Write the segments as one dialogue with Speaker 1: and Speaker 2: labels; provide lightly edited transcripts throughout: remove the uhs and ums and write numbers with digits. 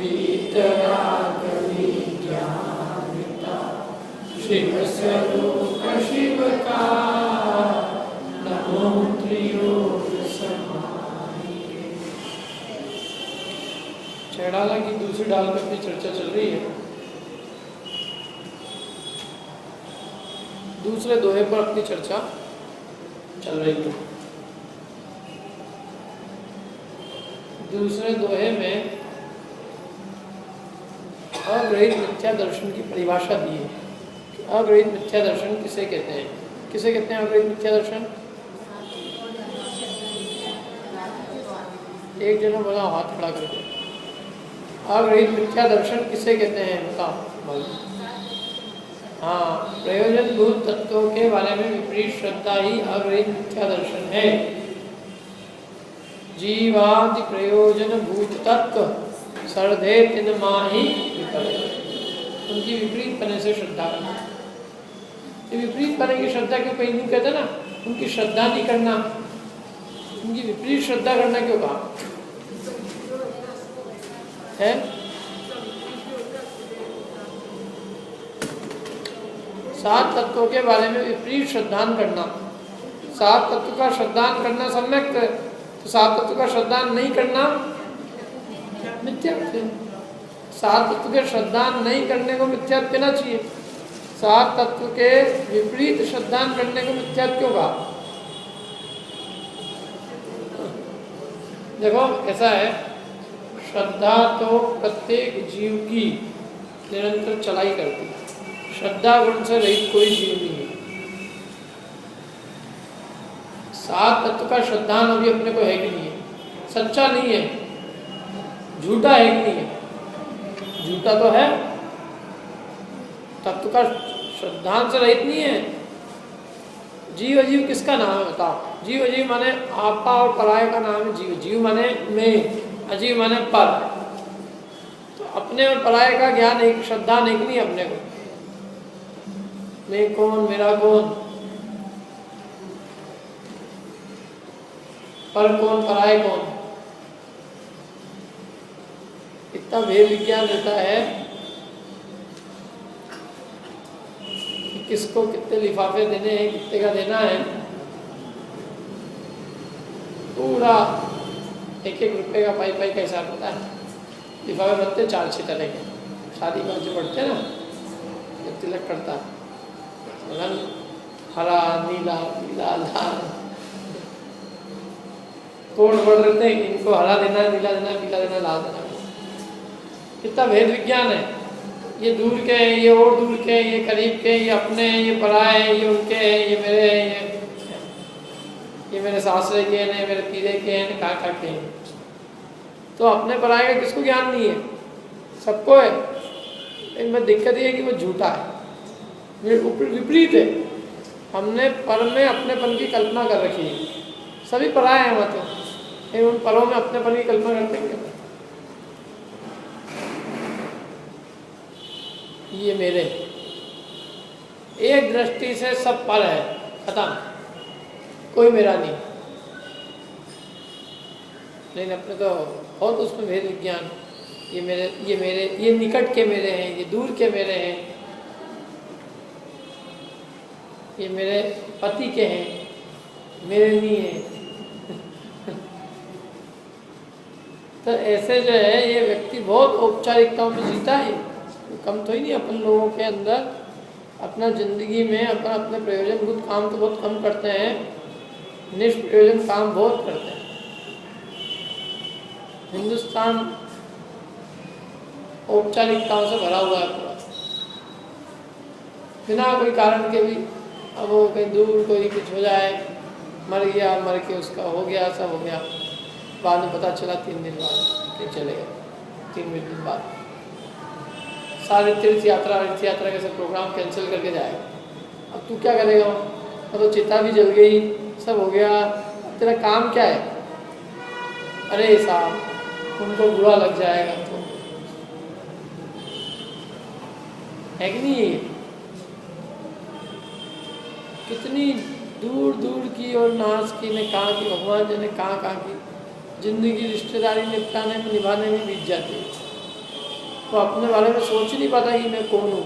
Speaker 1: वीतरागनी ज्ञानिता शिव स्वरूप शिव का नमो त्रियोग समाहिके। छेड़ाला की दूसरी डाल पर अपनी चर्चा चल रही है। दूसरे दोहे पर अपनी चर्चा चल रही है। दूसरे दोहे में अग्रहित मिथ्या दर्शन की परिभाषा दी है। अग्रहित मिथ्या दर्शन किसे कहते हैं? किसे कहते हैं अग्रहित मिथ्या दर्शन? एक जना बोला हाथ खड़ा करके। अग्रहित मिथ्या दर्शन किसे कहते हैं बताओ। हाँ, प्रयोजन भूत तत्वों के बारे में विपरीत श्रद्धा ही अग्रहित मिथ्या दर्शन है। जीवादि प्रयोजन भूत तत्व सर्धे तिन माही विपरीत, उनकी विपरीत पने से श्रद्धा करना। विपरीत पने की श्रद्धा क्यों कहीं नहीं कहते ना? उनकी श्रद्धा नहीं करना, उनकी विपरीत श्रद्धा करना क्यों कहा है? सात तत्वों के बारे में विपरीत श्रद्धान करना। सात तत्व का श्रद्धान करना सम्यक, तो सात तत्व का श्रद्धान नहीं करना मिथ्या। सात तत्व के श्रद्धान नहीं करने को मिथ्या कहना चाहिए। सात तत्व के विपरीत श्रद्धान करने को मिथ्या क्यों कहा? देखो ऐसा है, श्रद्धा तो प्रत्येक जीव की निरंतर चलाई करती है। श्रद्धा गुण से रहित कोई जीव नहीं है। सात तत्व का श्रद्धान अभी अपने को है कि नहीं है? सच्चा नहीं है, झूठा है कि नहीं है? झूठा तो है। तत्व का श्रद्धान से रहित नहीं है। जीव अजीव किसका नाम है बताओ? जीव अजीव माने आपा और पराये का नाम है जीव। जीव माने मैं, अजीव माने पर। तो अपने और पराये का ज्ञान एक श्रद्धान एक नहीं अपने को। मैं कौन, मेरा कौन, पर कौन, पराये कौन, इतना भेद विज्ञान रहता है कि किसको कितने लिफाफे देने हैं, कितने का देना है, पूरा एक एक रुपए का पाई पाई का हिसाब होता है। लिफाफे बनते 4-6 तरह के। शादी में जो बढ़ते हैं ना, जब तिलक करता है, हरा, नीला, पीला, लाल, कोड बढ़ रहे थे। इनको हरा देना, नीला देना, पीला देना, लाल देना। कितना भेद विज्ञान है। ये दूर के हैं, ये और दूर के हैं, ये करीब के हैं, ये अपने हैं, ये पराए हैं, ये उनके हैं, ये मेरे हैं, ये मेरे सासरे के हैं, मेरे पीरे के हैं, कहाँ के हैं। तो अपने पराए का किसको ज्ञान नहीं है? सबको है। इनमें दिक्कत ये है कि वो झूठा है, विपरीत है। हमने पर में अपनेपन की कल्पना कर रखी है। सभी पराए हैं मतलब, उन परों में अपनेपन की कल्पना करते हैं। ये मेरे, एक दृष्टि से सब पर है, खत्म, कोई मेरा नहीं। लेकिन अपने तो बहुत उसमें भेद विज्ञान। ये मेरे, ये मेरे, ये निकट के मेरे हैं, ये दूर के मेरे हैं, ये मेरे पति के हैं, मेरे नहीं है। तो ऐसे जो है ये व्यक्ति बहुत औपचारिकताओं में जीता है। कम तो ही नहीं अपन लोगों के अंदर अपना जिंदगी में अपन अपने प्रयोजनभूत काम तो बहुत कम करते हैं, निष्प्रयोजन काम बहुत करते हैं। हिंदुस्तान औपचारिकताओं से भरा हुआ है पूरा, बिना कोई कारण के भी। अब वो कहीं दूर कोई कुछ हो जाए, मर गया, मर के उसका हो गया, सब हो गया, बाद में पता चला 3 दिन बाद कि चले गए, 3 दिन बाद सारे तीर्थ यात्रा के सब प्रोग्राम कैंसिल करके जाएगा। अब तू क्या करेगा? अब तो चिता भी जल गई, सब हो गया, अब तेरा काम क्या है? अरे साहब, उनको बुरा लग जाएगा तो है कि नहीं? कितनी दूर दूर की और नाश की ने कहाँ की, भगवान जी ने कहाँ की जिंदगी रिश्तेदारी निपटाने में, निभाने में बीत जाती है। वो अपने बारे में सोच ही नहीं पाता कि मैं कौन हूँ।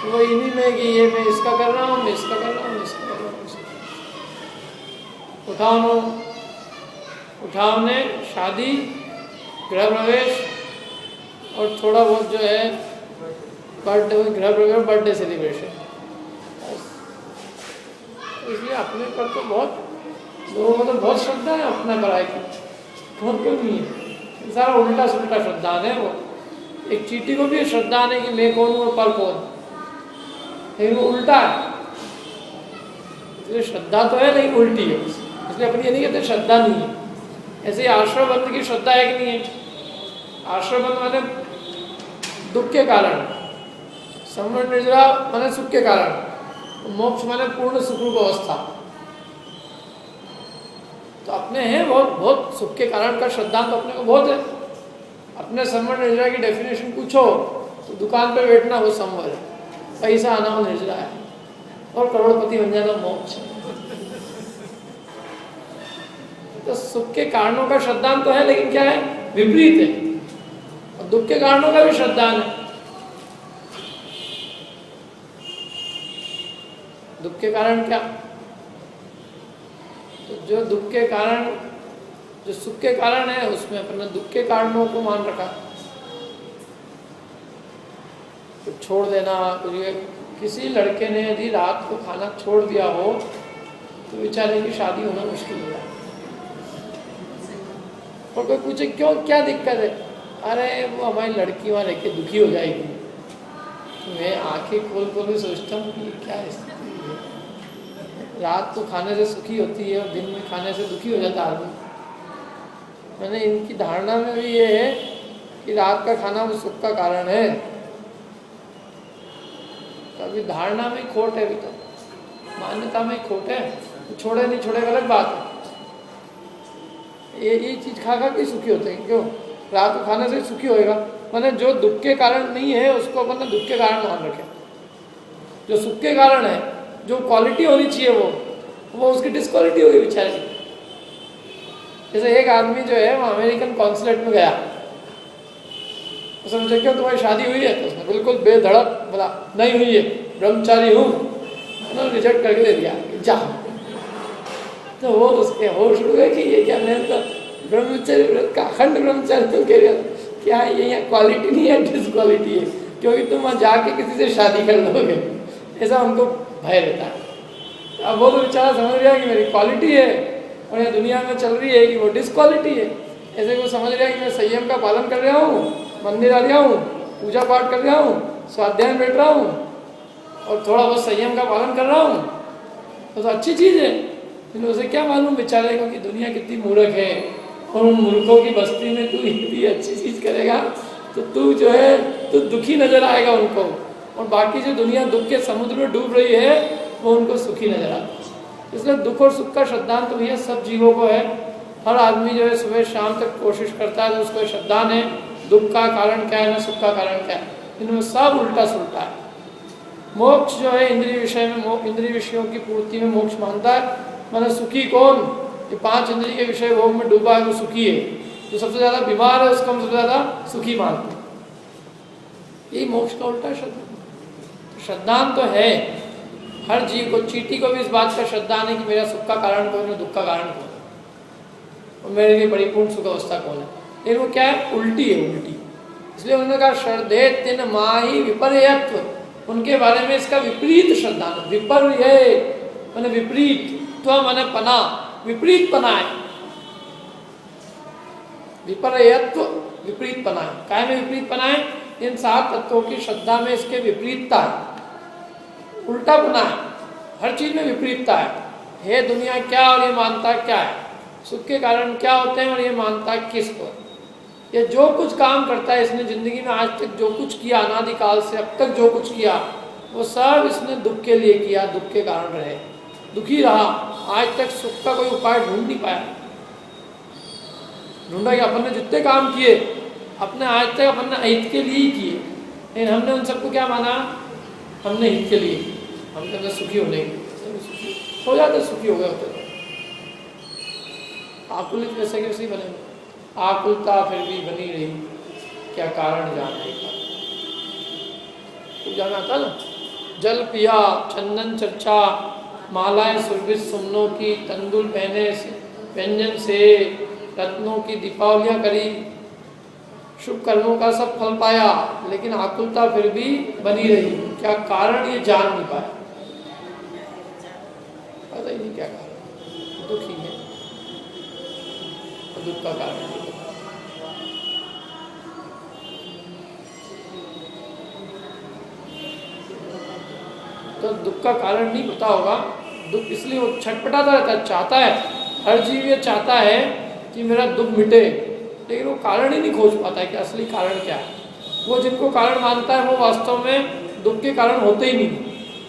Speaker 1: वो इन्हीं में कि ये मैं इसका कर रहा हूँ, मैं इसका कर रहा हूँ, मैं इसका कर रहा हूँ। उठाव ने शादी, गृह प्रवेश और थोड़ा बहुत जो है बर्थडे, गृह प्रवेश, बर्थडे सेलिब्रेशन। इसलिए अपने पर तो बहुत लोगों को तो बहुत श्रद्धा है अपना पराये की, कौन क्यों नहीं है। सारा उल्टा सुल्टा श्रद्धान है। वो एक चींटी को भी श्रद्धान है कि मैं कौन हूँ और पर कौन, लेकिन वो उल्टा है। इसलिए श्रद्धा तो है लेकिन उल्टी है, इसलिए अपनी ये नहीं कहते श्रद्धा नहीं है। ऐसे ही आश्रमबंध की श्रद्धा है कि नहीं है। आश्रमबंध माने दुख के कारण, संवरण निर्जरा माने सुख के कारण, मोक्ष माने पूर्ण सुखरूप अवस्था। तो अपने हैं बहुत बहुत सुख के कारण का श्रद्धा तो अपने को बहुत है। अपने संवरण निर्जरा की डेफिनेशन पूछो तो दुकान पे बैठना वो संवर है, पैसा आना वो निर्जरा है, और करोड़पति बन जाना मोक्ष। तो सुख के कारणों का श्रद्धान तो है, लेकिन क्या है, विपरीत है। और दुख के कारणों का भी श्रद्धान है। दुख के कारण क्या, तो जो दुख के कारण, जो सुख के कारण है उसमें अपने दुख के कारणों को मान रखा। तो छोड़ देना, किसी लड़के ने यदि रात को खाना छोड़ दिया हो तो बेचारे की शादी होना मुश्किल हो जाए। और कोई पूछे क्यों, क्या दिक्कत है, अरे वो हमारी लड़की वहाँ रह के दुखी हो जाएगी। तो मैं आंखें खोल खोल के सोचता हूँ कि क्या स्थिति है। रात को खाने से सुखी होती है और दिन में खाने से दुखी हो जाता है आदमी। मैंने इनकी धारणा में भी ये है कि रात का खाना वो सुख का कारण है। तो अभी धारणा में खोट है, अभी तो मान्यता में खोट है। तो छोड़े नहीं छोड़े अलग बात है। ये चीज़ खा खा के सुखी होते हैं, क्यों, रात को खाने से सुखी होएगा। मैंने जो दुख के कारण नहीं है उसको अपने दुख के कारण मान रखे। जो सुख के कारण है, जो क्वालिटी होनी चाहिए वो उसकी डिसक्वालिटी होगी बेचारे की। जैसे एक आदमी जो है वो अमेरिकन कॉन्सुलेट में गया, उसने पूछा क्यों तुम्हारी शादी हुई है, तो उसने बिल्कुल बेधड़क बोला नहीं हुई है, ब्रह्मचारी हूँ। उन्होंने रिजेक्ट करके दे दिया, जा। तो वो उसके होश उड़ गए कि ये क्या, मैं तो ब्रह्मचारी व्रत का अखंड ब्रह्मचारी तो कह रहा क्या ये यहाँ क्वालिटी नहीं है, डिसक्वालिटी है, क्योंकि तुम वहाँ जाके किसी से शादी कर लोगे, ऐसा उनको भय रहता है। अब वो तो बेचारा समझ गया कि मेरी क्वालिटी है और ये दुनिया में चल रही है कि वो डिसक्वालिटी है। ऐसे वो समझ रहा है कि मैं संयम का पालन कर रहा हूँ, मंदिर आ रहा हूँ, पूजा पाठ कर रहा हूँ, स्वाध्याय में बैठ रहा हूँ और थोड़ा बहुत संयम का पालन कर रहा हूँ, तो अच्छी चीज़ है। लेकिन उसे क्या मालूम बेचारे को कि दुनिया कितनी मूर्ख है, और उन मूर्खों की बस्ती में तू इतनी अच्छी चीज़ करेगा तो तू जो है तो दुखी नजर आएगा उनको, और बाकी जो दुनिया दुख के समुद्र में डूब रही है वो उनको सुखी नजर आता है। इसलिए दुख और सुख का श्रद्धान तो भैया सब जीवों को है। हर आदमी जो है सुबह शाम तक कोशिश करता है तो उसको श्रद्धान है दुख का कारण क्या है, ना सुख का कारण क्या है। इनमें सब उल्टा सुलटा है। मोक्ष जो है इंद्रिय विषय में, इंद्रिय विषयों की पूर्ति में मोक्ष मानता है। मैंने सुखी कौन, ये 5 इंद्रिय के विषय भोग में डूबा है वो सुखी है। जो सबसे ज़्यादा बीमार है उसको हम सबसे ज़्यादा सुखी मानते हैं। यही मोक्ष का उल्टा श्रद्धा। श्रद्धान तो है हर जीव को। चींटी को भी इस बात का श्रद्धान है कि मेरा सुख का कारण कौन है, दुख का कारण कौन है, और मेरे लिए परिपूर्ण सुख अवस्था कौन है। लेकिन वो क्या है, उल्टी है, उल्टी। इसलिए उन्होंने कहा श्रद्धे तिन माही विपर्यत्व, उनके बारे में इसका विपरीत श्रद्धान। विपर्य माने विपरीत, त्व माने पना, विपरीत पना है। विपर्यत्व विपरीत पना है। काय में विपरीत पना है, इन 7 तत्वों की श्रद्धा में इसके विपरीतता है, उल्टा पना है। हर चीज में विपरीतता है। दुनिया क्या और ये मानता क्या है, सुख के कारण क्या होते हैं और ये मानता किसको। ये जो कुछ काम करता है इसने जिंदगी में आज तक जो कुछ किया, अनादिकाल से अब तक जो कुछ किया वो सब इसने दुख के लिए किया, दुख के कारण रहे, दुखी रहा। आज तक सुख का कोई उपाय ढूंढ नहीं पाया। ढूंढा कि अपन ने जितने काम किए अपने आज तक अपन ने हित के लिए ही किए, लेकिन हमने उन सबको क्या माना, हमने हित के लिए, हम तो सुखी होने के हो जाते, सुखी हो गए होते। आकुलित वैसे के वैसे बने, आकुलता फिर भी बनी रही, क्या कारण जान नहीं पाता। पूजा में आता ना, जल पिया, चंदन चर्चा, मालाएं सुरभित सुमनों की, तंदुल पहने व्यंजन से, रत्नों की दीपावलियाँ करी, शुभ कर्मों का सब फल पाया, लेकिन आकुलता फिर भी बनी रही। क्या कारण? ये जान नहीं पाया, पता ही नहीं क्या कारण, दुखी है, दुख का कारण नहीं पता। तो दुख का कारण नहीं पता होगा, दुख इसलिए वो छटपटाता रहता है, चाहता है, हर जीव ये चाहता है कि मेरा दुख मिटे, लेकिन वो कारण ही नहीं खोज पाता है कि असली कारण क्या है। वो जिनको कारण मानता है वो वास्तव में दुख के कारण होते ही नहीं,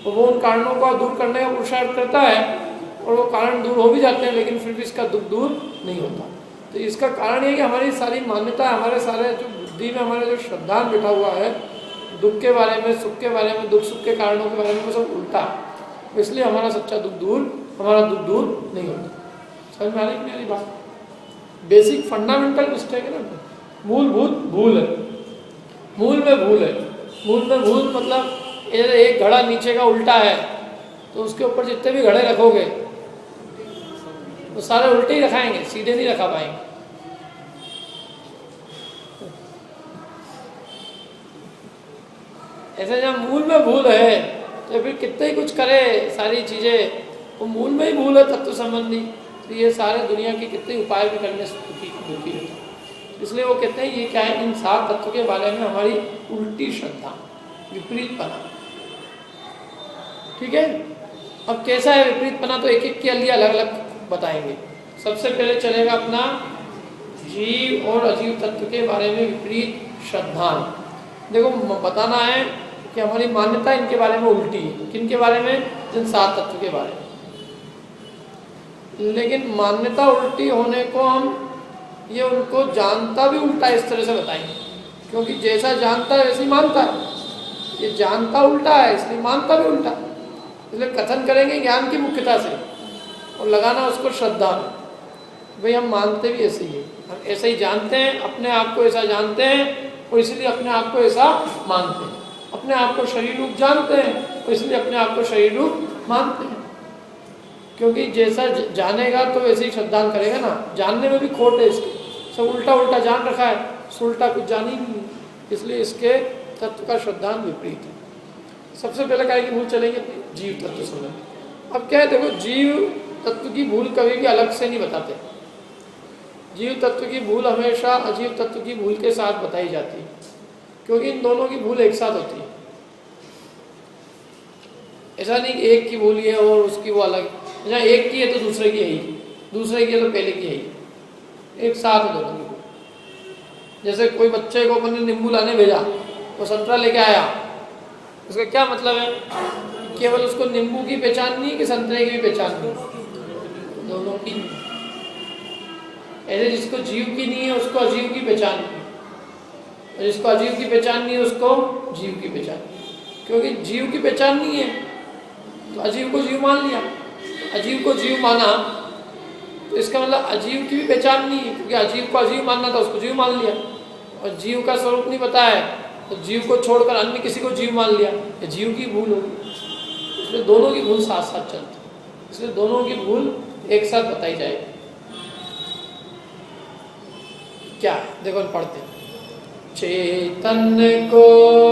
Speaker 1: तो वो उन कारणों को दूर करने का पुरुषार्थ करता है और वो कारण दूर हो भी जाते हैं, लेकिन फिर भी इसका दुख दूर नहीं होता। तो इसका कारण ये कि हमारी सारी मान्यता, हमारे सारे जो बुद्धि में हमारे जो श्रद्धा बैठा हुआ है दुख के बारे में, सुख के बारे में, दुख सुख के कारणों के बारे में, वो सब उल्टा, इसलिए हमारा सच्चा दुख दूर, हमारा दुख दूर नहीं होता। समझ में आ रही कि मेरी बात? बेसिक फंडामेंटल मिस्टेक है ना, मूलभूत भूल है, मूल में भूल है। मूल में भूल मतलब एक घड़ा नीचे का उल्टा है तो उसके ऊपर जितने भी घड़े रखोगे वो सारे उल्टे ही रखाएंगे, सीधे नहीं रखा पाएंगे। ऐसे जब मूल में भूल है तो फिर कितने ही कुछ करे सारी चीजें, वो मूल में ही भूल है तत्व संबंधी, तो ये सारे दुनिया के कितने उपाय भी करने से दुखी होता है। इसलिए वो कहते हैं ये क्या है, इन सात तत्व के बारे में हमारी उल्टी श्रद्धा, विपरीत पना। ठीक है, अब कैसा है विपरीत पना, तो एक एक के लिए अलग अलग बताएंगे। सबसे पहले चलेगा अपना जीव और अजीव तत्व के बारे में विपरीत श्रद्धा। देखो बताना है कि हमारी मान्यता इनके बारे में उल्टी है। किन के बारे में? इन सात तत्व के बारे में। लेकिन मान्यता उल्टी होने को हम ये उनको जानता भी उल्टा इस तरह से बताएंगे, क्योंकि जैसा जानता है वैसे ही मानता है। ये जानता उल्टा है इसलिए मानता भी उल्टा, इसलिए कथन करेंगे ज्ञान की मुख्यता से और लगाना उसको श्रद्धा में। भाई हम मानते भी ऐसे ही है, हम ऐसे ही जानते हैं, अपने आप को ऐसा जानते हैं और इसलिए अपने आप को ऐसा मानते हैं। अपने आप को शरीर रूप जानते हैं और इसलिए अपने आप को शरीर रूप मानते हैं, क्योंकि जैसा जानेगा तो वैसे ही श्रद्धा करेगा ना। जानने में भी खोट है इसके, सब उल्टा उल्टा जान रखा है, उल्टा कुछ जान ही नहीं, इसलिए इसके तत्व का श्रद्धा विपरीत है। सबसे पहले क्या की भूल चलेंगे जीव तत्व संबंधी। अब क्या है, देखो जीव तत्व की भूल कभी भी अलग से नहीं बताते। जीव तत्व की भूल हमेशा अजीव तत्व की भूल के साथ बताई जाती है, क्योंकि इन दोनों की भूल एक साथ होती है। ऐसा नहीं कि एक की भूल है और उसकी वो अलग, जहाँ एक की है तो दूसरे की है ही, दूसरे की है तो पहले की है ही, एक साथ है दोनों की भूल। जैसे कोई बच्चे को अपन ने नींबू लाने भेजा, वो संतरा लेके आया, उसका क्या मतलब है? केवल उसको नींबू की पहचान नहीं कि संतरे की भी पहचान नहीं, दोनों की। ऐसे जिसको जीव की नहीं है उसको अजीव की पहचान नहीं, और जिसको अजीव की पहचान नहीं है उसको जीव की पहचान। क्योंकि जीव की पहचान नहीं है तो अजीव को जीव मान लिया, अजीव को जीव माना तो इसका मतलब अजीव की भी पहचान नहीं है, क्योंकि अजीव को अजीव मानना था, उसको जीव मान लिया। और जीव का स्वरूप नहीं पता है तो जीव को छोड़कर अन्य किसी को जीव मान लिया, ये जीव की भूल होगी। इसलिए दोनों की भूल साथ साथ चलती, इसलिए दोनों की भूल एक साथ बताई जाएगी। क्या है देखो पढ़ते हैं। चैतन्य को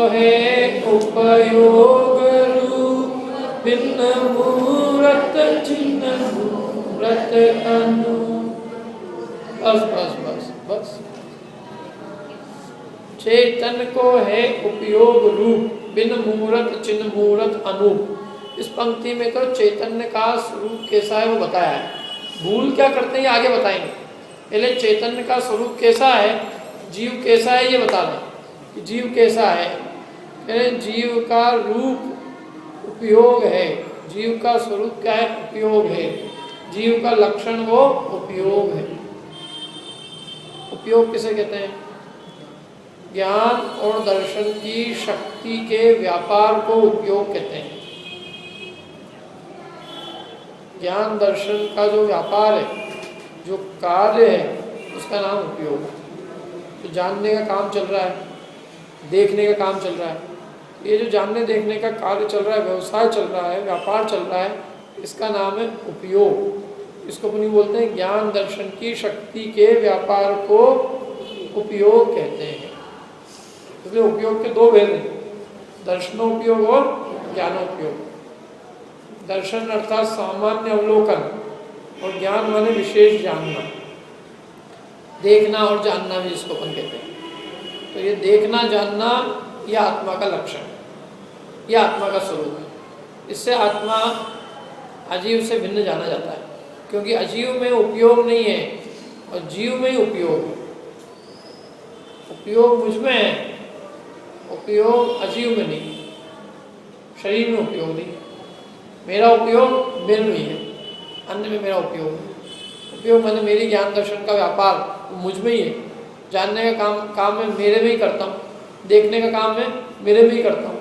Speaker 1: है उपयोग रूप भिन्न मूरत चिन्ह मूरत अनु। बस बस बस बस। चैतन्य को है उपयोग रूप भिन्न मूरत चिन्ह मूरत अनूप। इस पंक्ति में तो चैतन्य का स्वरूप कैसा है वो बताया है, भूल क्या करते हैं आगे बताएंगे। पहले चैतन्य का स्वरूप कैसा है, जीव कैसा है ये बता दें कि जीव कैसा है। पहले जीव का रूप उपयोग है, जीव का स्वरूप क्या है? उपयोग है। जीव का लक्षण वो उपयोग है। उपयोग किसे कहते हैं? ज्ञान और दर्शन की शक्ति के व्यापार को उपयोग कहते हैं। ज्ञान दर्शन का जो व्यापार है, जो कार्य है, उसका नाम उपयोग है। तो जानने का काम चल रहा है, देखने का काम चल रहा है, ये जो जानने देखने का कार्य चल रहा है, व्यवसाय चल रहा है, व्यापार चल रहा है, इसका नाम है उपयोग। इसको अपनी बोलते हैं ज्ञान दर्शन की शक्ति के व्यापार को उपयोग कहते हैं। इसलिए उपयोग के दो भेद हैं, दर्शनोपयोग और ज्ञानोपयोग। दर्शन अर्थात सामान्य अवलोकन और ज्ञान माने विशेष जानना, देखना और जानना भी इसको अपन कहते हैं। तो ये देखना जानना यह आत्मा का लक्षण है, यह आत्मा का स्वरूप है। इससे आत्मा अजीव से भिन्न जाना जाता है, क्योंकि अजीव में उपयोग नहीं है और जीव में ही उपयोग है। उपयोग मुझ में है, उपयोग अजीव में नहीं, शरीर में उपयोग नहीं। मेरा उपयोग मेरे में ही है, अन्य में मेरा उपयोग नहीं। उपयोग मैंने मेरी ज्ञान दर्शन का व्यापार मुझ में ही है। जानने का काम मैं मेरे में ही करता हूँ, देखने का काम मैं मेरे में ही करता हूँ,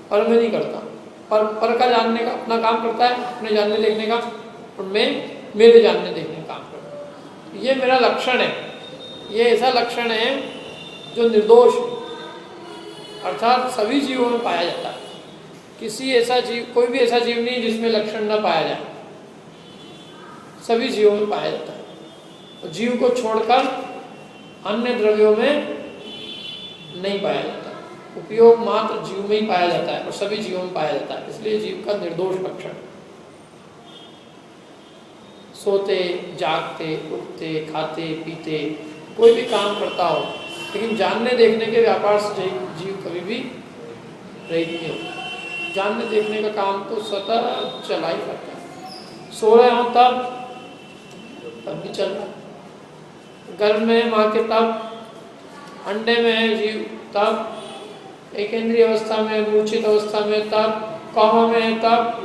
Speaker 1: पर में नहीं करता। पर का जानने का अपना काम करता है, अपने जानने देखने का, और मैं मेरे जानने देखने का काम करता हूँ। ये मेरा लक्षण है। ये ऐसा लक्षण है जो निर्दोष है, अर्थात सभी जीवों में पाया जाता है। किसी ऐसा जीव, कोई भी ऐसा जीव नहीं जिसमें लक्षण न पाया जाए, सभी जीवों में पाया जाता है। और जीव को छोड़कर अन्य द्रव्यों में नहीं पाया जाता। उपयोग मात्र जीव में ही पाया जाता है और सभी जीवों में पाया जाता है, इसलिए जीव का निर्दोष लक्षण। सोते, जागते, उठते, खाते, पीते, कोई भी काम करता हो, लेकिन जानने देखने के व्यापार से जीव कभी भी रहित नहीं होता। जानने देखने का काम तो सतत चला ही करता है। सो रहे हो तब भी चल रहा है, गर्भ में माँ के तब, अंडे में है जीव तब, एकेंद्रीय अवस्था में, मूर्छित अवस्था में तब, कौमा में है तब।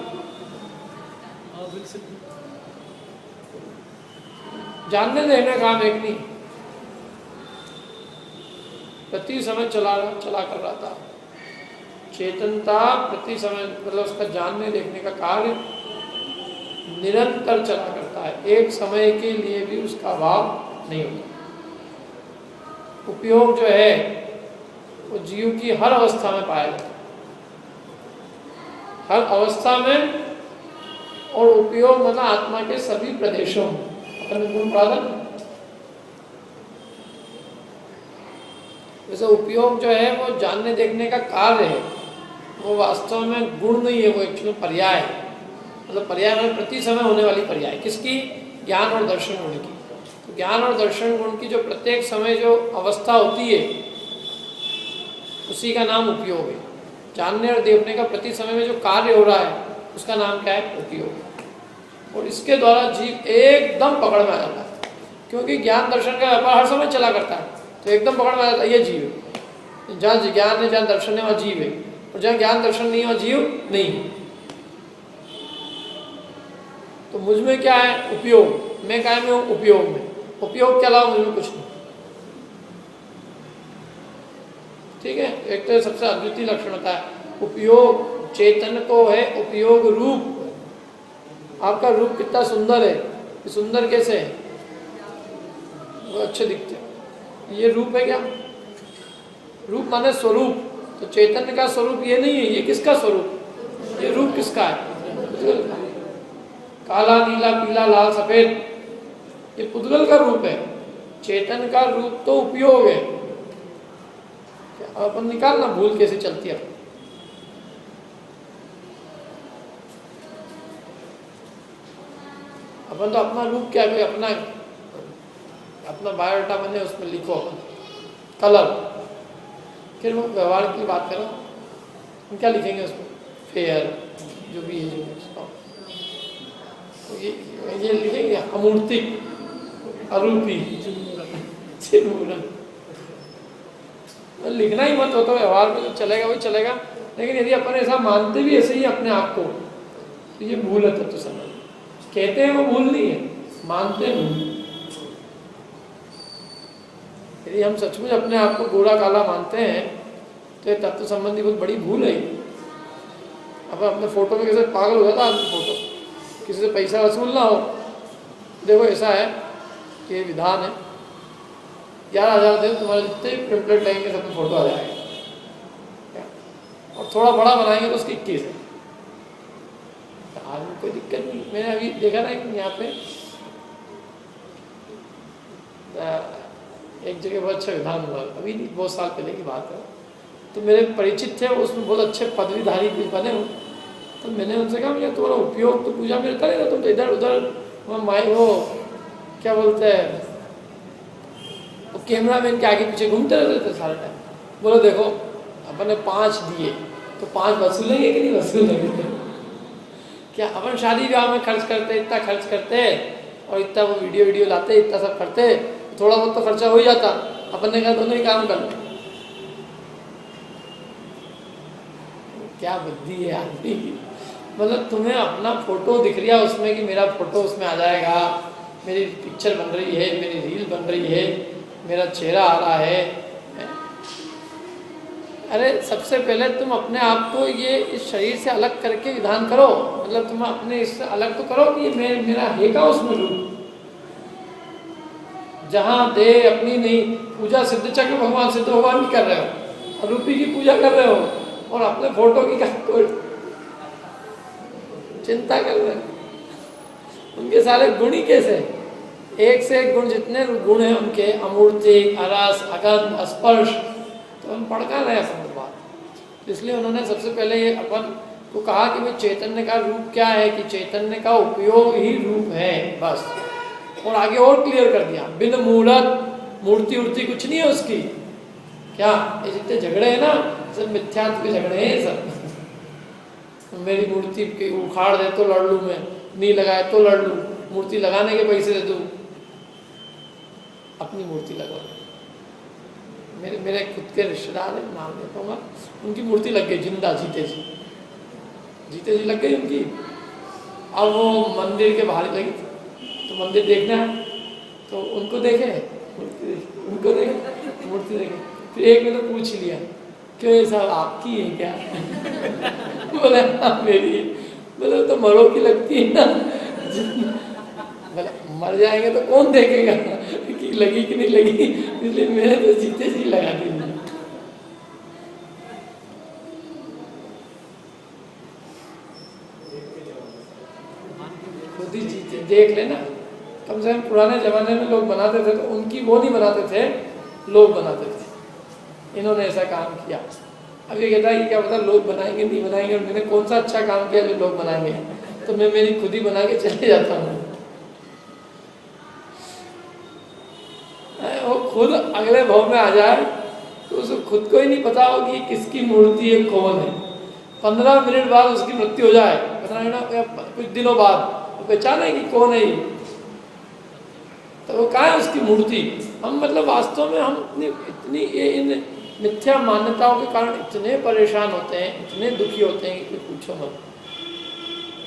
Speaker 1: जानने देखने का काम एक नहीं, प्रति समय चला कर रहा था। चेतनता प्रति समय, मतलब उसका जानने देखने का कार्य निरंतर चला करता है, एक समय के लिए भी उसका अभाव नहीं होता। उपयोग जो है वो जीव की हर अवस्था में पाया जाता है, हर अवस्था में। और उपयोग मतलब आत्मा के सभी प्रदेशों में। अपन गुण पढ़ा था, वैसे उपयोग जो है वो जानने देखने का कार्य है, वो वास्तव में गुण नहीं है, वो एक्चुअली पर्याय है। मतलब पर्याय में प्रति समय होने वाली पर्याय किसकी? ज्ञान और दर्शन गुण की। तो ज्ञान और दर्शन गुण की जो प्रत्येक समय जो अवस्था होती है उसी का नाम उपयोग है। जानने और देखने का प्रति समय में जो कार्य हो रहा है उसका नाम क्या है? उपयोग। और इसके द्वारा जीव एकदम पकड़ में आ जाता है, क्योंकि ज्ञान दर्शन का व्यापार हर समय चला करता है, तो एकदम पकड़ में आ जाता है ये जीव है। जहाँ ज्ञान है, जहाँ दर्शन है, वहाँ जीव है, और जहाँ ज्ञान दर्शन नहीं है वहाँ जीव नहीं है। तो मुझ में क्या है? उपयोग। मैं क्या में हूँ? उपयोग में। उपयोग के अलावा मुझ में कुछ नहीं। ठीक है, एक तो सबसे अद्वितीय लक्षण होता है उपयोग। चेतन को है उपयोग रूप। आपका रूप कितना सुंदर है, ये सुंदर कैसे है? वो अच्छे दिखते हैं, ये रूप है क्या? रूप माने स्वरूप। तो चैतन्य का स्वरूप ये नहीं है, ये किसका स्वरूप? ये रूप किसका है? काला, नीला, पीला, लाल, सफेद, ये पुद्गल का रूप है। चेतन का रूप तो उपयोग है। अपन निकालना भूल कैसे चलती है। अपन तो अपना रूप क्या है, अपना बायोडाटा बने उसमें लिखो अपन कलर, फिर वो व्यवहार की बात करो, हम क्या लिखेंगे उसमें? फेयर, जो भी है उसका ये लिखेंगे अमूर्तिक, अरूपी, लिखना ही मत हो, तो व्यवहार में जो चलेगा वही चलेगा। लेकिन यदि अपन ऐसा मानते भी ऐसे ही अपने आप को, तो ये भूल है। तो समझ, कहते हैं वो भूल नहीं है, मानते हैं भूल। यदि हम सचमुच अपने आप को गोरा काला मानते हैं तो ये तत्व संबंधी बहुत बड़ी भूल है। अब अपने फोटो में कैसे पागल हो जाता आदमी, फोटो किसी से पैसा वसूलना हो, देखो ऐसा है कि ये विधान है, 11,000 दे, तुम्हारे जितने भी पेम्पलेट लेंगे सब फोटो आ जाएगा। और थोड़ा बड़ा बनाएंगे तो उसकी 21 है। आज में कोई दिक्कत नहीं। मैंने अभी देखा ना यहाँ पे एक जगह बहुत अच्छा विधान हुआ, अभी नहीं बहुत साल पहले की बात है। तो मेरे परिचित थे, उसमें बहुत अच्छे पदवीधारी भी बने हो। तो मैंने उनसे कहा भैया तुम्हारा उपयोग तो पूजा में करेगा, तुम तो इधर उधर वो क्या बोलते हैं वो कैमरा मैन के आगे पीछे घूमते रहते थे सारा टाइम। बोलो देखो अपन ने 5 दिए तो 5 वसूलेंगे कि नहीं वसूलेंगे? क्या अपन शादी ब्याह में खर्च करते, इतना खर्च करते और इतना वो वीडियो लाते, इतना सब करते, थोड़ा बहुत तो खर्चा हो ही जाता। अपन ने कहा दोनों ही काम कर लो। क्या बुद्धि है आदमी की। मतलब तुम्हें अपना फोटो दिख रहा है उसमें कि मेरा फोटो उसमें आ जाएगा, मेरी पिक्चर बन रही है, मेरी रील बन रही है, मेरा चेहरा आ रहा है। अरे सबसे पहले तुम अपने आप को ये इस शरीर से अलग करके विधान करो। मतलब तुम अपने इससे अलग तो करो कि ये मेरा है का उसमें रूप। जहाँ दे अपनी नहीं पूजा सिद्ध चक्र भगवान सिद्ध भगवान की कर रहे हो और रूपी की पूजा कर रहे हो और अपने फोटो की कोई चिंता कर रहे हो। उनके सारे गुण ही कैसे, एक से एक गुण, जितने गुण हैं उनके, अमूर्ति, अरस, अगंध, स्पर्श, तो हम पढ़ कर रहे हैं अपन बात। इसलिए उन्होंने सबसे पहले ये अपन को कहा कि भाई चैतन्य का रूप क्या है, कि चैतन्य का उपयोग ही रूप है बस। और आगे और क्लियर कर दिया, बिन मूर्त मूर्ति उर्ति कुछ नहीं है उसकी। क्या ये जितने झगड़े हैं ना, सब मिथ्यात्व के झगड़े हैं सब। मेरी मूर्ति की उखाड़ दे तो लड़ लूँ मैं, नहीं लगाए तो लड़ लूँ, मूर्ति लगाने के पैसे दे दूँ, अपनी मूर्ति लगवा। मेरे खुद के रिश्तेदार है, नाम नहीं कहूँगा, उनकी मूर्ति लग गई जिंदा, जीते जी लग गई उनकी। अब वो मंदिर के बाहर लगी थी, तो मंदिर देखना है तो उनको देखे मूर्ति देखे। फिर एक ने तो पूछ लिया, क्यों ये सब आपकी है क्या? बोले हाँ मेरी है। बोले तो मरो की लगती है ना। बोले मर जाएंगे तो कौन देखेगा कि लगी कि नहीं लगी, इसलिए मैंने तो जीते जी लगा दी। खुद ही जीते देख लेना। कम से कम पुराने जमाने में लोग बनाते थे तो उनकी वो नहीं बनाते थे, लोग बनाते थे। इन्होंने ऐसा काम किया। अब ये कहता है कि क्या पता लोग बनाएंगे नहीं बनाएंगे, और मैंने कौन सा अच्छा काम किया जो लोग बनाएंगे, तो मैं मेरी खुद ही बना के चले जाता हूँ। वो खुद अगले भाव में आ जाए तो उसको खुद को ही नहीं पता हो कि किसकी मूर्ति है, कौन है। 15 मिनट बाद उसकी मृत्यु हो जाए, 15 मिनट या कुछ दिनों बाद वो पहचाने कि कौन है ये, तो वो कहाँ है उसकी मूर्ति। हम मतलब वास्तव में हम इतनी ये इन मिथ्या मान्यताओं के कारण इतने परेशान होते हैं, इतने दुखी होते हैं कि पूछो मत।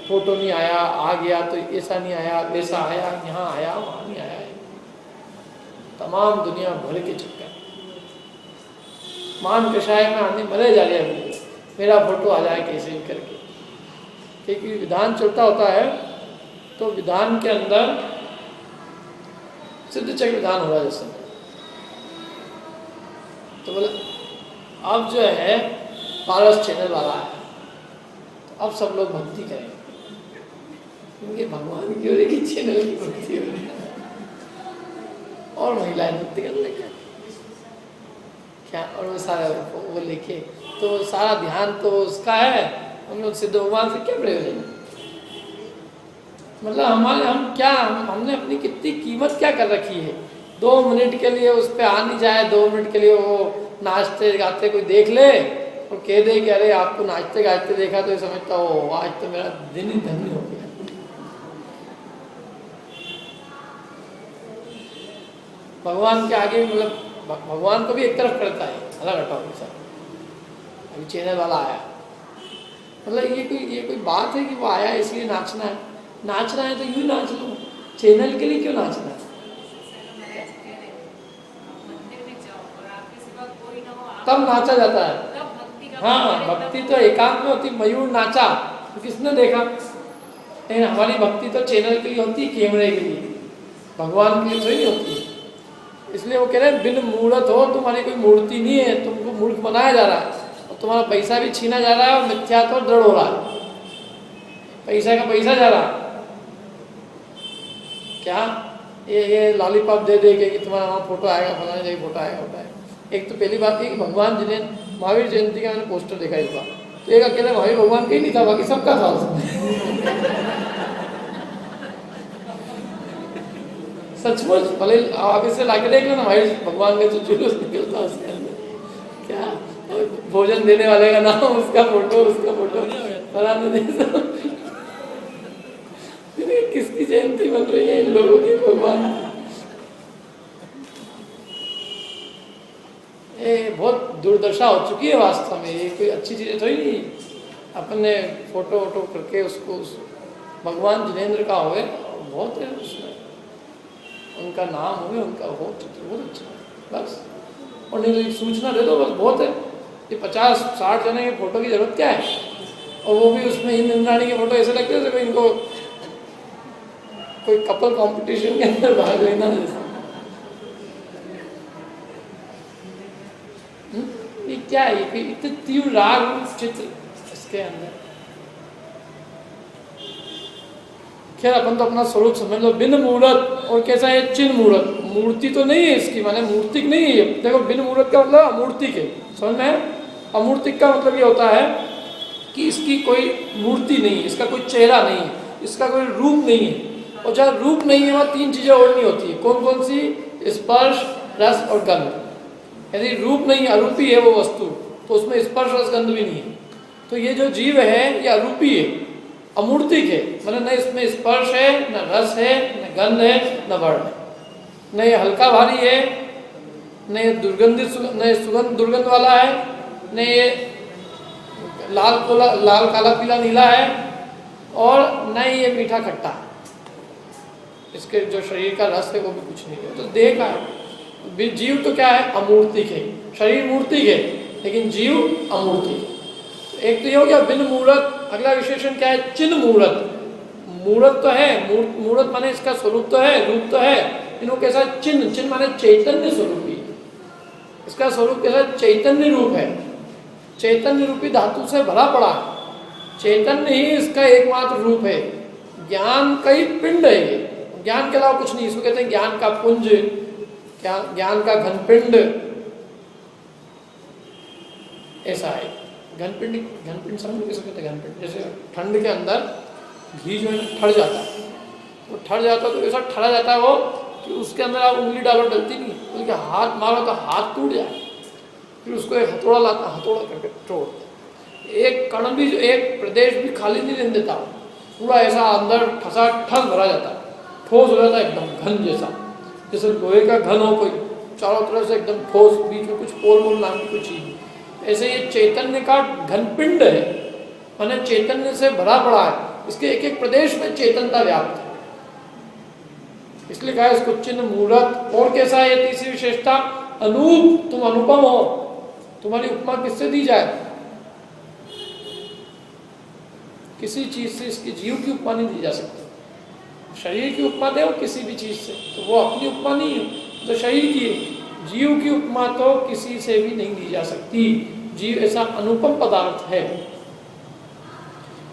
Speaker 1: फोटो नहीं आया, आ गया तो ऐसा नहीं आया, वैसा आया, यहाँ आया वहाँ नहीं आया, तमाम दुनिया भर के चक्कर। मान कषाय में आने मरे जा रहे हैं, मेरा फोटो आ जाए कैसे भी करके। क्योंकि विधान चलता होता है तो विधान के अंदर सिद्ध चक्र विधान हो रहा है जैसे, तो बोले अब जो है पारस चैनल वाला है, तो अब सब लोग भक्ति करेंगे क्योंकि भगवान की हो रही कि चैनल की भक्ति हो रही है। और महिलाएं भक्ति करने लग गए क्या, और वो सारा वो लिखे तो सारा ध्यान तो उसका है, हम लोग सिद्ध भगवान से क्या प्रयोजन है। मतलब हमने अपनी कितनी कीमत क्या कर रखी है। 2 मिनट के लिए उस पर आ नहीं जाए, 2 मिनट के लिए वो नाचते गाते कोई देख ले और कह दे कि अरे आपको नाचते गाते देखा तो ये समझता हो आज तो मेरा दिन ही धन्य हो गया। भगवान के आगे मतलब भगवान को भी एक तरफ करता है, अलग हटाओ सब। अभी चैनल वाला आया, मतलब ये कोई बात है कि वो आया इसलिए नाचना है। नाचना है तो यूं नाच लो, चैनल के लिए क्यों नाचना है? तब नाचा जाता है। हाँ, भक्ति तो एकांत में होती। मयूर नाचा तो किसने देखा? लेकिन हमारी भक्ति तो चैनल के लिए होती है, कैमरे के लिए, भगवान के लिए तो ही नहीं होती। इसलिए वो कह रहे हैं बिन मूर्त हो, तुम्हारी कोई मूर्ति नहीं है, तुमको मूर्ख बनाया जा रहा है। और तुम्हारा पैसा भी छीना जा रहा है और मिथ्या तो दृढ़ हो रहा है, पैसा का पैसा जा रहा। क्या ये लॉलीपॉप दे दे के कि तुम्हारा वहाँ फोटो आएगा, फलाने जगह फोटो आएगा, फोटो आएगा। एक तो पहली बात ये कि भगवान जिन्हें महावीर जयंती का मैंने पोस्टर देखा इस बार, तो एक अकेले महावीर भगवान का ही नहीं था, बाकी सबका था उसमें। सचमुच भले आप इसे लाके देख लेना, महावीर भगवान का जो जुलूस निकलता है उसके अंदर, क्या भोजन देने वाले का नाम, उसका फोटो फलाना किसकी जयंती बन रही है इन लोगों की भगवान। ये बहुत दुर्दशा हो चुकी है वास्तव में, ये कोई अच्छी चीज़ तो ही नहीं। अपन ने फोटो वोटो करके उसको भगवान जिनेंद्र का होवे, बहुत है उसमें, उनका नाम होवे, उनका बहुत अच्छा बस, और नहीं सूचना दे दो बस, बहुत है। ये 50-60 जने के फोटो की जरूरत क्या है, और वो भी उसमें इंद्र इंद्राणी के फोटो ऐसे लगते हैं जैसे इनको कोई कपल कंपटीशन के अंदर भाग लेना जैसा। ये क्या है, ये इतने तीव्र राग चित्र इसके अंदर। खैर अपन तो अपना स्वरूप समझ लो, बिन मूर्त, और कैसा है चिन्ह मूर्त, मूर्ति तो नहीं है इसकी, माने मूर्तिक नहीं है। देखो बिन मूर्त का मतलब अमूर्तिक है, समझ में। अमूर्तिक का मतलब ये होता है कि इसकी कोई मूर्ति नहीं है, इसका कोई चेहरा नहीं है, इसका कोई रूप नहीं है। और जहाँ रूप नहीं है वहाँ 3 चीज़ें और नहीं होती है। कौन कौन सी? स्पर्श, रस और गंध। यदि रूप नहीं, अरूपी है वो वस्तु, तो उसमें स्पर्श रस गंध भी नहीं है। तो ये जो जीव है ये अरूपी है, अमूर्तिक है, मतलब न इसमें स्पर्श है, न रस है, न गंध है, न वर्ण है, न ये हल्का भारी है, न ये दुर्गंधित, न ये सुगंध दुर्गंध वाला है, न ये लाल काला पीला नीला है, और न ये मीठा खट्टा है। इसके जो शरीर का रस है वो भी कुछ नहीं है, तो देह का है। जीव तो क्या है? अमूर्तिक है। शरीर मूर्तिक है लेकिन जीव अमूर्तिक है। तो एक तो ये हो गया बिन मूर्त। अगला विशेषण क्या है? चिन्ह मूर्त। मूर्त तो है, मूर्त माने इसका स्वरूप तो है, रूप तो है, इनको कैसा चिन्ह, चिन्ह माने चैतन्य स्वरूप ही। इसका स्वरूप कैसा? चैतन्य रूप है, चैतन्य रूपी धातु से भरा पड़ा, चैतन्य ही इसका एकमात्र रूप है। ज्ञान का ही पिंड है ये, ज्ञान के अलावा कुछ नहीं। इसको कहते हैं ज्ञान का पुंज, ज्ञान का घनपिंड, ऐसा है। घनपिंड, घनपिंड समझ किसको कहते हैं? घनपिंड जैसे ठंड के अंदर घी जो है ठर जाता है, वो ठर जाता है तो ऐसा ठरा जाता है वो कि उसके अंदर आप उंगली डालो डलती नहीं, बल्कि हाथ मारो तो हाथ टूट जाए। फिर उसको एक हथौड़ा लाता, हथौड़ा करके तोड़, एक कण भी, एक प्रदेश भी खाली नहीं रहने देता, पूरा ऐसा अंदर ठसा ठस भरा जाता है, ठोस हो जाता है एकदम घन जैसा, जैसे लोहे का घन हो कोई, चारों तरफ से एकदम ठोस, बीच में कुछ पोल मोल नाम की कुछ चीज। ऐसे ये चैतन्य का घनपिंड है, माने चैतन्य से भरा पड़ा है, इसके एक एक प्रदेश में चैतन्यता व्याप्त है, इसलिए कहा इसको चिन्ह मूर्त। और कैसा है? तीसरी विशेषता अनूप, तुम अनुपम हो। तुम्हारी उपमा किससे दी जाए? किसी चीज से इसकी जीव की उपमा नहीं दी जा सकती। शरीर की उपमा दे किसी भी चीज से तो वो अपनी उपमा नहीं है, तो शरीर की है। जीव की उपमा तो किसी से भी नहीं दी जा सकती। जीव ऐसा अनुपम पदार्थ है।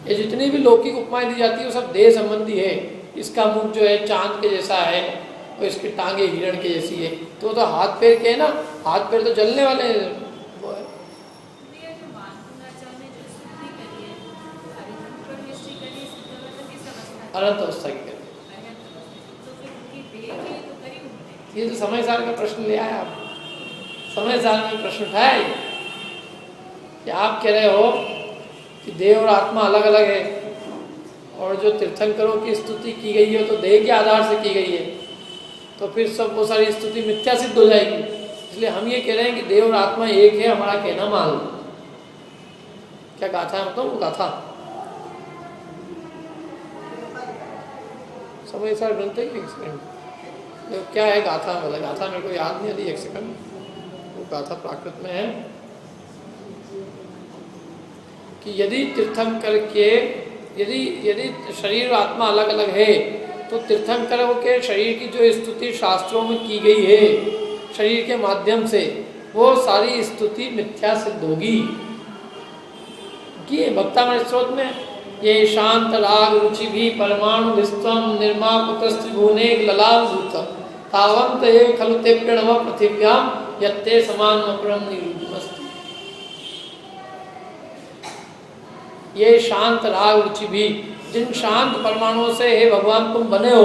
Speaker 1: ये जितनी भी लौकिक उपमाएं दी जाती है वो सब देह संबंधी है। इसका मुख जो है चांद के जैसा है और इसकी टांगे हिरण के जैसी है, तो हाथ पैर के है ना, हाथ पैर तो जलने वाले हैं। अनंत अवस्था की करें, ये तो समय साल का प्रश्न ले आए आप। समय साल में प्रश्न उठाया कि आप कह रहे हो कि देह और आत्मा अलग अलग है, और जो तीर्थंकरों की स्तुति की गई है तो देह के आधार से की गई है, तो फिर सब वो सारी स्तुति मिथ्या सिद्ध हो जाएगी। इसलिए हम ये कह रहे हैं कि देह और आत्मा एक है, हमारा कहना मान लो। क्या गाथा है? मतलब वो गाथा समय सार ग्रंथ है कि एक सेकंड, तो क्या है गाथा? मतलब गाथा मेरे को याद नहीं आ रही, एक सेकंड। वो गाथा प्राकृत में है कि यदि तीर्थंकर के, यदि शरीर और आत्मा अलग अलग है तो तीर्थंकरों के शरीर की जो स्तुति शास्त्रों में की गई है शरीर के माध्यम से, वो सारी स्तुति मिथ्या सिद्ध होगी। किए भक्तामृत स्रोत में, ये शांत राग रुचि भी परमाणु विस्तम निर्मापुतस्त्रिभुवने ललाभूत तावंत एव खलु ते प्रणव पृथिव्याम यत्ते समान अपरम निरूपमस्ति। ये शांत राग रुचि भी, जिन शांत परमाणुओं से हे भगवान तुम बने हो।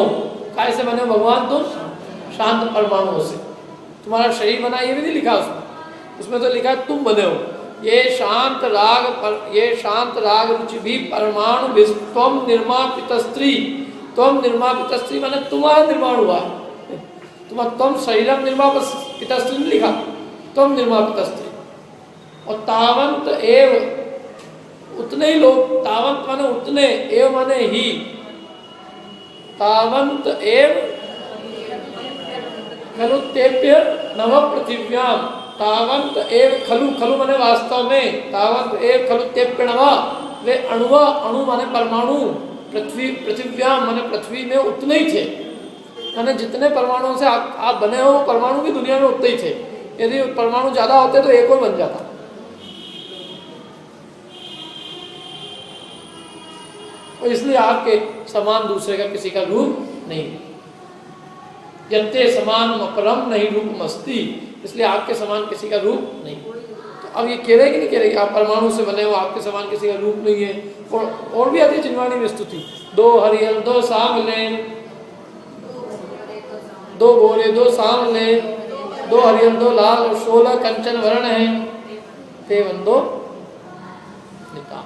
Speaker 1: काय से बने हो भगवान तुम? शांत परमाणुओं से। तुम्हारा शरीर बना ये भी नहीं लिखा उसमें, उसमें तो लिखा तुम बने हो। ये शांत राग रुचि भी परमाणु विस्तम निर्मापित स्त्री, तुम निर्मापित स्त्री माने तुम्हारा निर्माण हुआ है। तुम शरीरम निर्मापित स्त्री नहीं लिखा, तुम निर्मापित स्त्री। और तावंत एव, उतने ही लोग, तावंत माने उतने, एव माने ही, तावंत एव खलु तेभ्य नव पृथिव्याम, तावंत एव खलु, खलु माने वास्तव में, तावंत एव खलु तेभ्य नव, वे अणुवा, अणु माने परमाणु, पृथ्वी पृथिव्याम माने पृथ्वी में उतने ही थे। माने जितने परमाणुओं से आप बने हो परमाणु भी दुनिया में उतने ही थे। यदि परमाणु ज्यादा होते तो एक और बन जाता। और इसलिए आपके समान दूसरे का किसी का रूप नहीं, यत्ते समान अपरम नहीं रूप मस्ती, इसलिए आपके समान किसी का रूप नहीं। तो अब ये कह रहे कि नहीं कह रहे कि आप परमाणु से बने हो, आपके समान किसी का रूप नहीं है। और भी आती है चिन्वाणी में स्तुति, दो हरियल दो सांवले, दो गोरे दो सांवले, दो हरियल दो लाल और 16 कंचन वर्ण है, ते बंदो निता।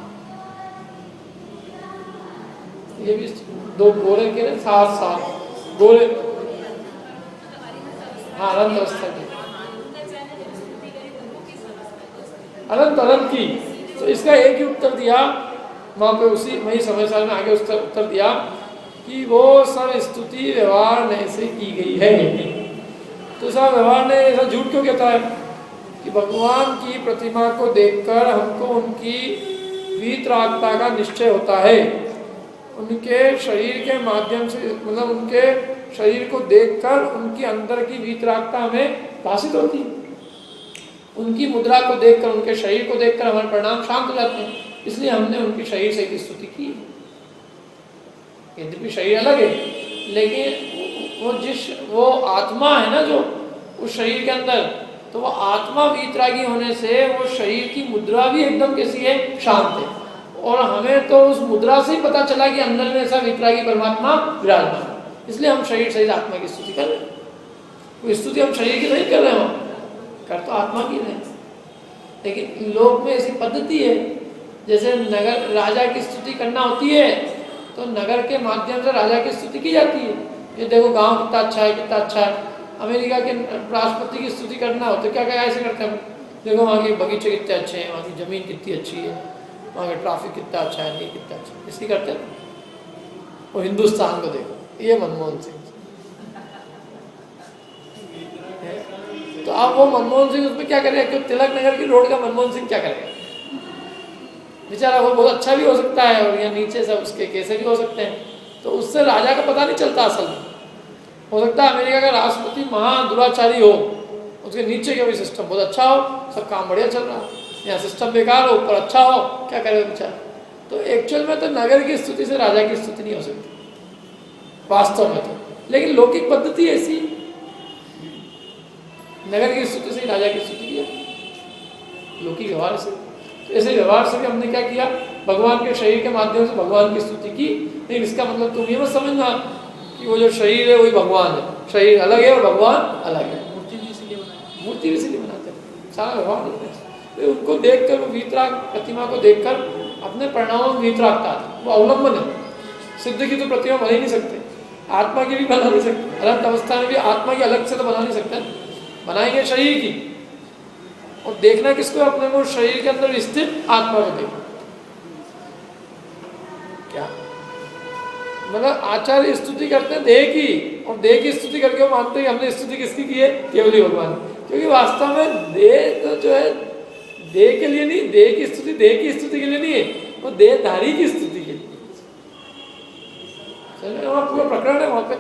Speaker 1: ये भी दो गोरे के ना, 7 गोरे, हाँ अनंत अवस्था की, अनंत अनंत की। तो इसका एक ही उत्तर दिया वहाँ पे, उसी वही समय साल में आगे उसका उत्तर दिया कि वो सब स्तुति व्यवहार ने से की गई है। तो सब व्यवहार ने ऐसा झूठ क्यों कहता है कि भगवान की प्रतिमा को देखकर हमको उनकी वीतरागता का निश्चय होता है। उनके शरीर के माध्यम से, मतलब उनके शरीर को देखकर उनकी अंदर की वीतरागता हमें भाषित होती है। उनकी मुद्रा को देखकर, उनके शरीर को देखकर हमारे परिणाम शांत हो जाते हैं। इसलिए हमने उनकी शरीर से की स्तुति की। यद्यपि शरीर अलग है, लेकिन वो आत्मा है ना जो उस शरीर के अंदर, तो वो आत्मा वीतरागी होने से वो शरीर की मुद्रा भी एकदम कैसी है, शांत है। और हमें तो उस मुद्रा से ही पता चला कि अंदर में ऐसा वीतरागी परमात्मा विराजमान है। इसलिए हम शरीर सहित आत्मा की स्तुति कर रहे हैं। वो स्तुति हम शरीर की नहीं कर रहे हो, कर तो आत्मा की नहीं। लेकिन लोक में ऐसी पद्धति है, जैसे नगर राजा की स्तुति करना होती है तो नगर के माध्यम से राजा की स्तुति की जाती है। ये देखो गांव कितना अच्छा है, कितना अच्छा है। अमेरिका के राष्ट्रपति की स्तुति करना हो तो क्या क्या ऐसे करते हैं, देखो वहाँ के बगीचे कितने अच्छे हैं, वहाँ की ज़मीन कितनी अच्छी है, वहाँ का ट्रैफिक कितना अच्छा है, नहीं कितना अच्छा है, इसलिए करते हैं। और हिंदुस्तान को देखो, ये मनमोहन सिंह, तो अब वो मनमोहन सिंह उसमें क्या करेगा, क्यों तिलक नगर की रोड का मनमोहन सिंह क्या करेगा बेचारा। वो बहुत अच्छा भी हो सकता है और यहाँ नीचे सब उसके कैसे भी हो सकते हैं, तो उससे राजा का पता नहीं चलता। असल में हो सकता है अमेरिका का राष्ट्रपति महा दुराचारी हो, उसके नीचे का भी सिस्टम बहुत अच्छा हो, सब काम बढ़िया चल रहा हो, यहाँ सिस्टम बेकार हो, ऊपर अच्छा हो, क्या करेगा बेचारा। तो एक्चुअल में तो नगर की स्तुति से राजा की स्तुति नहीं हो सकती वास्तव में तो, लेकिन लौकिक पद्धति ऐसी, नगर की स्तुति से राजा की स्तुति किया, लौकिक व्यवहार से। तो ऐसे व्यवहार से भी हमने क्या किया, भगवान के शरीर के माध्यम से भगवान की स्तुति की। लेकिन इसका मतलब तुम ये मत समझना कि वो जो शरीर है वही भगवान है, शरीर अलग है और भगवान अलग है। मूर्ति भी इसीलिए बनाते हैं, सारा व्यवहार नहीं है। तो उनको देखकर, वो वीतराग प्रतिमा को देखकर अपने परिणामों में वीतरागता है, वो अवलंबन है। सिद्ध की तो प्रतिमा बना ही नहीं सकते, आत्मा की भी बना नहीं सकते। अलग अवस्था में भी आत्मा की अलग से तो बना नहीं सकते, बनाएंगे शरीर की। और देखना किसको, अपने को शरीर के अंदर स्थित आत्मा को देखना। क्या मतलब आचार्य स्तुति करते हैं देह की, और देह की स्तुति करके वो मानते हैं हमने स्तुति किसकी की है, केवल ही भगवान। क्योंकि वास्तव में देह तो जो है देह के लिए नहीं, देह की स्तुति देह की स्तुति के लिए नहीं है, वो देहधारी की स्तुति के लिए। वहाँ पूरा प्रकरण है, वहाँ पे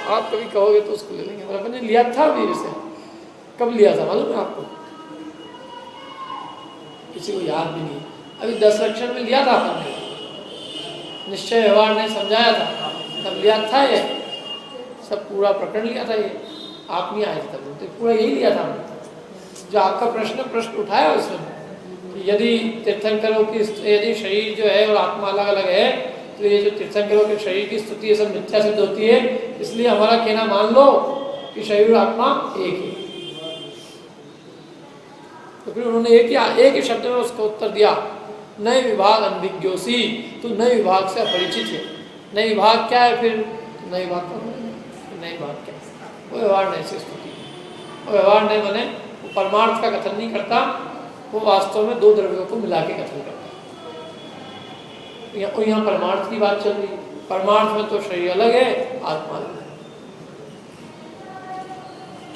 Speaker 1: आप कभी कहोगे तो उसको ले लेंगे। मतलब मैंने लिया था वीर से, कब लिया था मालूम है आपको? किसी को याद भी नहीं। अभी 10 लक्षण में लिया था आपने, निश्चय व्यवहार ने समझाया था, तब लिया था ये सब पूरा प्रकरण लिया था। ये आप नहीं आए थे तब, तो पूरा यही लिया था हमने। जो आपका प्रश्न उठाया उसमें कि यदि तीर्थंकरों की, यदि शरीर जो है और आत्मा अलग अलग है, तो ये जो तीर्थंकरों के शरीर की स्तुति ये सब मिथ्या सिद्ध होती है, इसलिए हमारा कहना मान लो कि शरीर और आत्मा एक है। तो फिर उन्होंने एक ही शब्द में उसका उत्तर दिया, नए विभाग अनभिज्ञोसी, तो नए विभाग से अपरिचित है। नए विभाग क्या है फिर? नए विभाग का नए विभाग क्या है? वो व्यवहार नहीं से स्तुति, वो व्यवहार नहीं बने, वो परमार्थ का कथन नहीं करता, वो वास्तव में दो द्रव्यों को मिला के कथन करता है। यहाँ परमार्थ की बात चल रही है, परमार्थ में तो शरीर अलग है, आत्मा अलग है।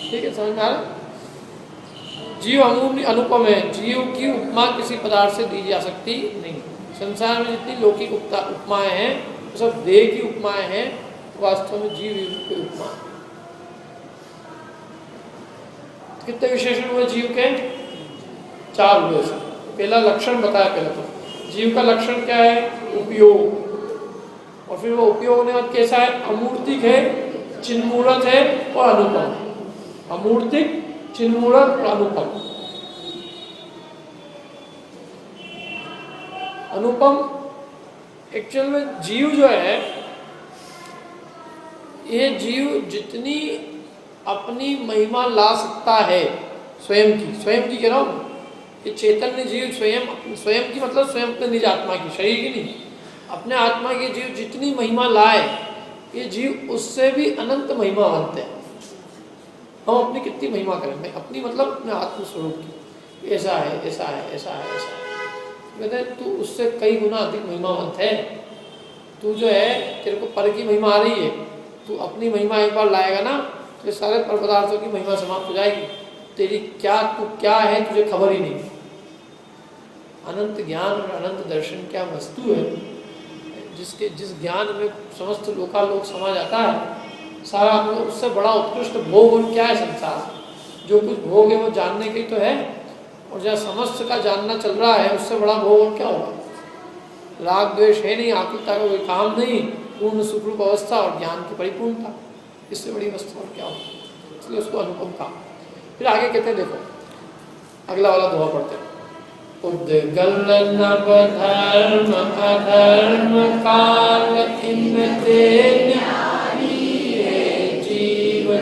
Speaker 1: ठीक है, समझ में आ रहा? जीव अमूल्य अनुपम है, जीव की उपमा किसी पदार्थ से दी जा सकती नहीं। संसार में जितनी लौकिक उपमाएं हैं वो सब देह की उपमाएं हैं, वास्तव में जीव की उपमा है। कितने विशेषण हुए जीव के? 4 हुए। पहला लक्षण बताया, पहले तो जीव का लक्षण क्या है? उपयोग। और फिर वो उपयोग होने बाद कैसा है? अमूर्तिक है, चिन्मूर्त है और अनुपम। अमूर्तिक, चिन्मूर्त और अनुपम। अनुपम एक्चुअल में जीव जो है, ये जीव जितनी अपनी महिमा ला सकता है स्वयं की कह रहा हूँ, ये चैतन्य जीव स्वयं की मतलब स्वयं अपने निज आत्मा की, शरीर की नहीं, अपने आत्मा के जीव जितनी महिमा लाए, ये जीव उससे भी अनंत महिमा बनते हैं। हम अपनी कितनी महिमा करें, अपनी मतलब अपने आत्मस्वरूप की, ऐसा है, ऐसा है, ऐसा है, ऐसा है, कहते तू उससे कई गुना अधिक महिमावंत है। तू जो है, तेरे को पर की महिमा आ रही है, तू अपनी महिमा एक बार लाएगा ना, तो सारे पर पदार्थों की महिमा समाप्त हो जाएगी। तेरी तू क्या है तुझे खबर ही नहीं। अनंत ज्ञान और अनंत दर्शन क्या वस्तु है, जिस ज्ञान में समस्त लोकालोक समा जाता है, सारा उससे बड़ा उत्कृष्ट भोग और क्या है संसार। जो कुछ भोग है वो जानने के तो है, और जहाँ समस्त का जानना चल रहा है उससे बड़ा भोग और क्या होगा। राग द्वेष है नहीं, आकुलता का कोई काम नहीं, पूर्ण सुखरूप अवस्था और ज्ञान की परिपूर्णता, इससे बड़ी अवस्था और क्या होगा। इसलिए उसको अनुपम कहा। फिर आगे कहते हैं, देखो अगला वाला दोहा पढ़ते हैं। उद्गल नव धर्म अधर्म काल इनते न्यारी है जीव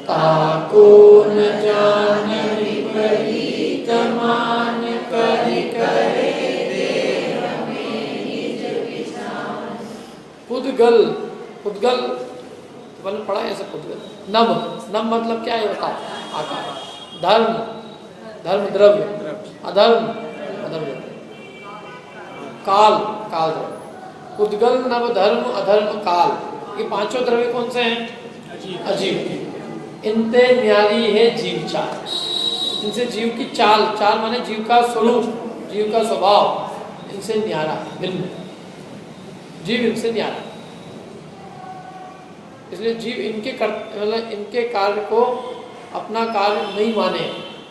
Speaker 1: ताको न जान विपरीत मान करि करे देह में निज विचार। उद्गल, उद्गल मैंने पढ़ा है सब। उद्गल नव, नव मतलब क्या है बताओ? आकार। धर्म, धर्म द्रव्य, अधर्म, अधर्म, काल, काल द्रव्य। उद्गल नव धर्म अधर्म काल, ये पांचों द्रव्य कौन से हैं? अजीव। इनते न्यारी है जीव चाल, इनसे जीव की चाल, चाल माने जीव का स्वरूप, जीव का स्वभाव इनसे न्यारा है, भिन्न। जीव इनसे न्यारा, इसलिए जीव इनके मतलब इनके कार्य को अपना कार्य नहीं माने,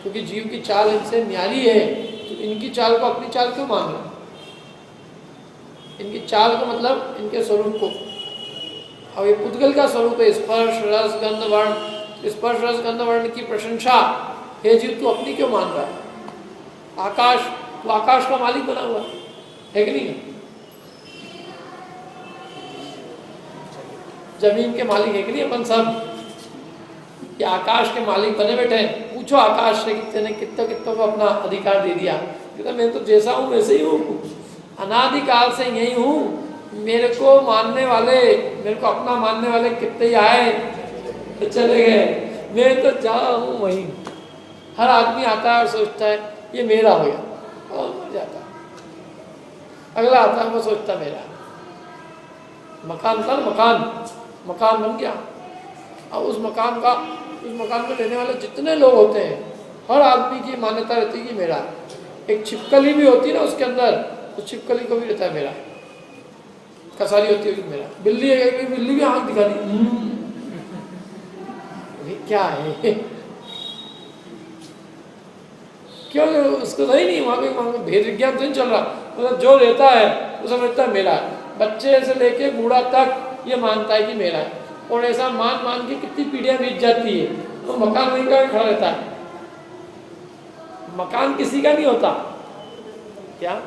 Speaker 1: क्योंकि जीव की चाल इनसे न्यारी है, तो इनकी चाल को अपनी चाल क्यों मान रहे? इनकी चाल को मतलब इनके स्वरूप को। अब ये पुद्गल का स्वरूप है स्पर्श रस गंध वर्ण, स्पर्श रस गंध वर्ण की प्रशंसा, हे जीव तू अपनी क्यों मान रहा है? आकाश, तू आकाश का मालिक बना हुआ है कि नहीं? जमीन के मालिक है कि नहीं अपन सब? ये आकाश के मालिक बने बैठे हैं। पूछो आकाश से कितने कितनों को अपना अधिकार दे दिया? कहता मैं तो जैसा हूँ वैसे ही हूँ, अनादिकाल से यही हूँ। मेरे को मानने वाले, मेरे को अपना मानने वाले कितने ही आए तो चले गए, मैं तो जहाँ हूँ वहीं। हर आदमी आता है और सोचता है ये मेरा हो गया और मर जाता है। अगला आता है वो सोचता मेरा। मकान था, मकान बन गया। अब उस मकान में रहने वाले जितने लोग होते हैं, हर आदमी की मान्यता रहती है कि मेरा। एक छिपकली भी होती है ना उसके अंदर, तो छिपकली को भी रहता है मेरा। कसारी होती है मेरा। बिल्ली है, बिल्ली भी आंख दिखा दी, ये क्या है? क्यों? उसको सही नहीं, वहाँ पे भेद विज्ञान तो नहीं चल रहा। मतलब जो रहता है वो समझता है मेरा है, बच्चे से लेके बूढ़ा तक ये मानता है कि मेरा है। और ऐसा मान मान के कितनी पीढ़ियाँ बीत जाती है, तो मकान वहीं का खड़ा रहता है। मकान किसी का नहीं होता क्या?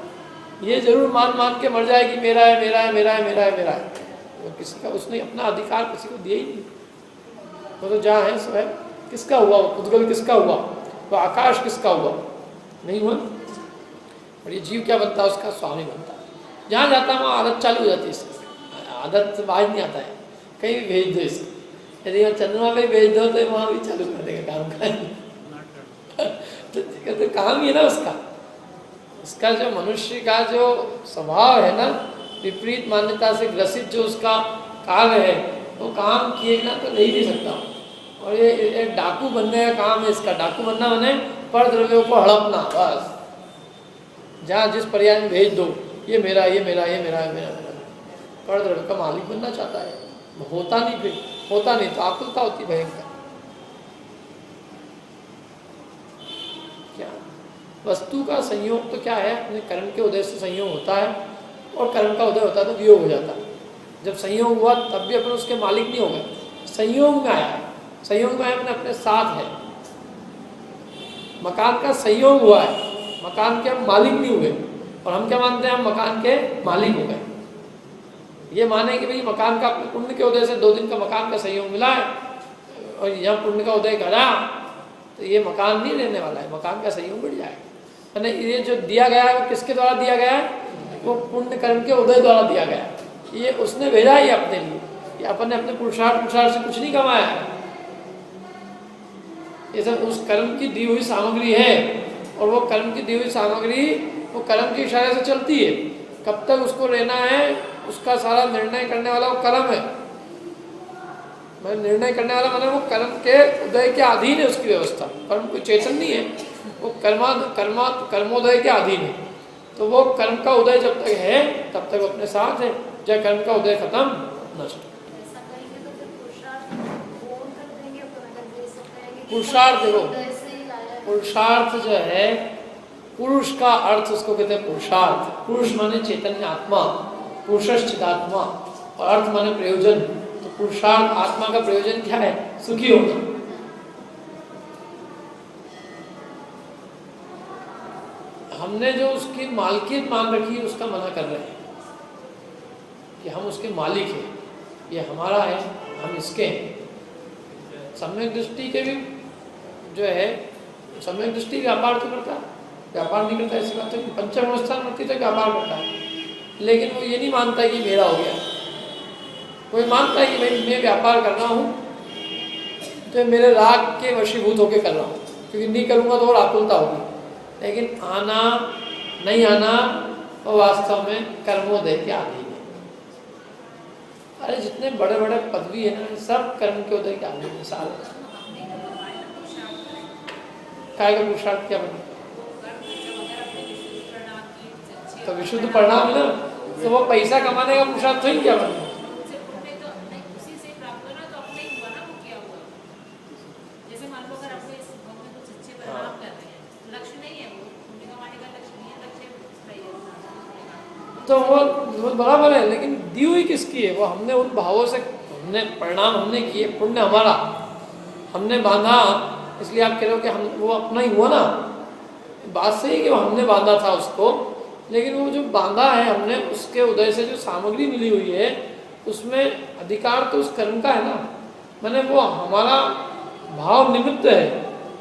Speaker 1: ये जरूर मान मान के मर जाए कि मेरा है, मेरा है, मेरा है, मेरा है, मेरा है। वो किसी का, उसने अपना अधिकार किसी को दिया ही नहीं। वो तो जहाँ है सो है। किसका हुआ वो पुद्गल? किसका हुआ वो आकाश? किसका हुआ? नहीं हुआ। और ये जीव क्या बनता है? उसका स्वामी बनता है। जहाँ जाता है वहाँ आदत चालू हो जाती है इसकी। आदत बाहर नहीं आता है, कहीं भी भेज दो इसको। यदि वहाँ चंद्रमा पे भेज दो तो वहाँ भी चालू कर देगा काम का। तो काम ही है ना उसका। उसका जो मनुष्य का जो स्वभाव है ना, विपरीत मान्यता से ग्रसित जो उसका कार्य है, वो काम किए बिना तो नहीं दे सकता। और ये डाकू बनने का काम है इसका। डाकू बनना माने पर द्रव्यों को हड़पना, बस। जहाँ जिस पर्याय में भेज दो, ये मेरा, ये मेरा, ये मेरा, ये मेरा, मेरा। पर द्रव्य का मालिक बनना चाहता है, होता नहीं। फिर होता नहीं तो आकुलता होती भयंकर। क्या वस्तु का संयोग तो क्या है? अपने कर्म के उदय से संयोग होता है, और कर्म का उदय होता है तो वियोग हो जाता है। जब संयोग हुआ तब भी अपन उसके मालिक नहीं हो गए, संयोग में आया है। संयोग में आया मैंने अपने साथ है। मकान का संयोग हुआ है, मकान के हम मालिक नहीं हुए। और हम क्या मानते हैं? हम मकान के मालिक हो गए। ये माने कि भाई मकान का अपने पुण्य के उदय से 2 दिन का मकान का संयोग मिला है, और यहाँ पुण्य का उदय करा तो ये मकान नहीं रहने वाला है, मकान का संयोग बढ़ जाएगा। मैंने ये जो दिया गया है वो किसके द्वारा दिया गया है? वो पुण्य कर्म के उदय द्वारा दिया गया है। ये उसने भेजा ही अपने लिए। ये अपन ने अपने पुरुषार्थ से कुछ नहीं कमाया है। ये सब उस कर्म की दी हुई सामग्री है, और वो कर्म की दी हुई सामग्री वो कर्म के इशारे से चलती है। कब तक उसको रहना है, उसका सारा निर्णय करने वाला वो कर्म है। मैं निर्णय करने वाला माने वो कर्म के उदय के अधीन है उसकी व्यवस्था। कर्म कोई चेतन नहीं है, वो कर्मोदय के अधीन है। तो वो कर्म का उदय जब तक है तब तक अपने साथ है, जब कर्म का उदय खत्म, नष्ट। पुरुषार्थ देखो, पुरुषार्थ जो है, पुरुष का अर्थ उसको कहते हैं पुरुषार्थ। पुरुष माने चैतन्य आत्मा, पुरुषश्चिदात्मा, और अर्थ माने प्रयोजन। तो पुरुषार्थ आत्मा का प्रयोजन क्या है? सुखी होना। हमने जो उसकी मालकियत मान रखी है उसका मना कर रहे हैं कि हम उसके मालिक हैं, ये हमारा है, हम इसके हैं। सम्यक दृष्टि के भी जो है, सम्यक दृष्टि व्यापार तो करता है, व्यापार नहीं करता ऐसी बात है। पंचम अवस्था मृत्यु तक व्यापार करता है, लेकिन वो ये नहीं मानता कि मेरा हो गया। कोई मानता है कि भाई मैं व्यापार कर रहा हूँ तो मेरे राग के वशीभूत होकर कर रहा हूँ, क्योंकि नहीं करूँगा तो और आकुलता होगी। लेकिन आना नहीं आना वो वास्तव में कर्मोदय के अधीन है। अरे जितने बड़े बड़े पदवी है ना, सब कर्म के उदय के अधीन है। सारे काय का पुरुषार्थ क्या बने? तो विशुद्ध परिणाम है ना, तो वो पैसा कमाने का पुरुषार्थ ही क्या बने? तो वो बराबर है, लेकिन दी हुई किसकी है? वो हमने उन भावों से, हमने परिणाम हमने किए, पुण्य हमारा हमने बांधा, इसलिए आप कह रहे हो कि हम वो अपना ही हुआ ना। बात सही है कि वो हमने बांधा था उसको, लेकिन वो जो बांधा है हमने, उसके उदय से जो सामग्री मिली हुई है उसमें अधिकार तो उस कर्म का है ना। मैंने वो हमारा भाव निमित्त है,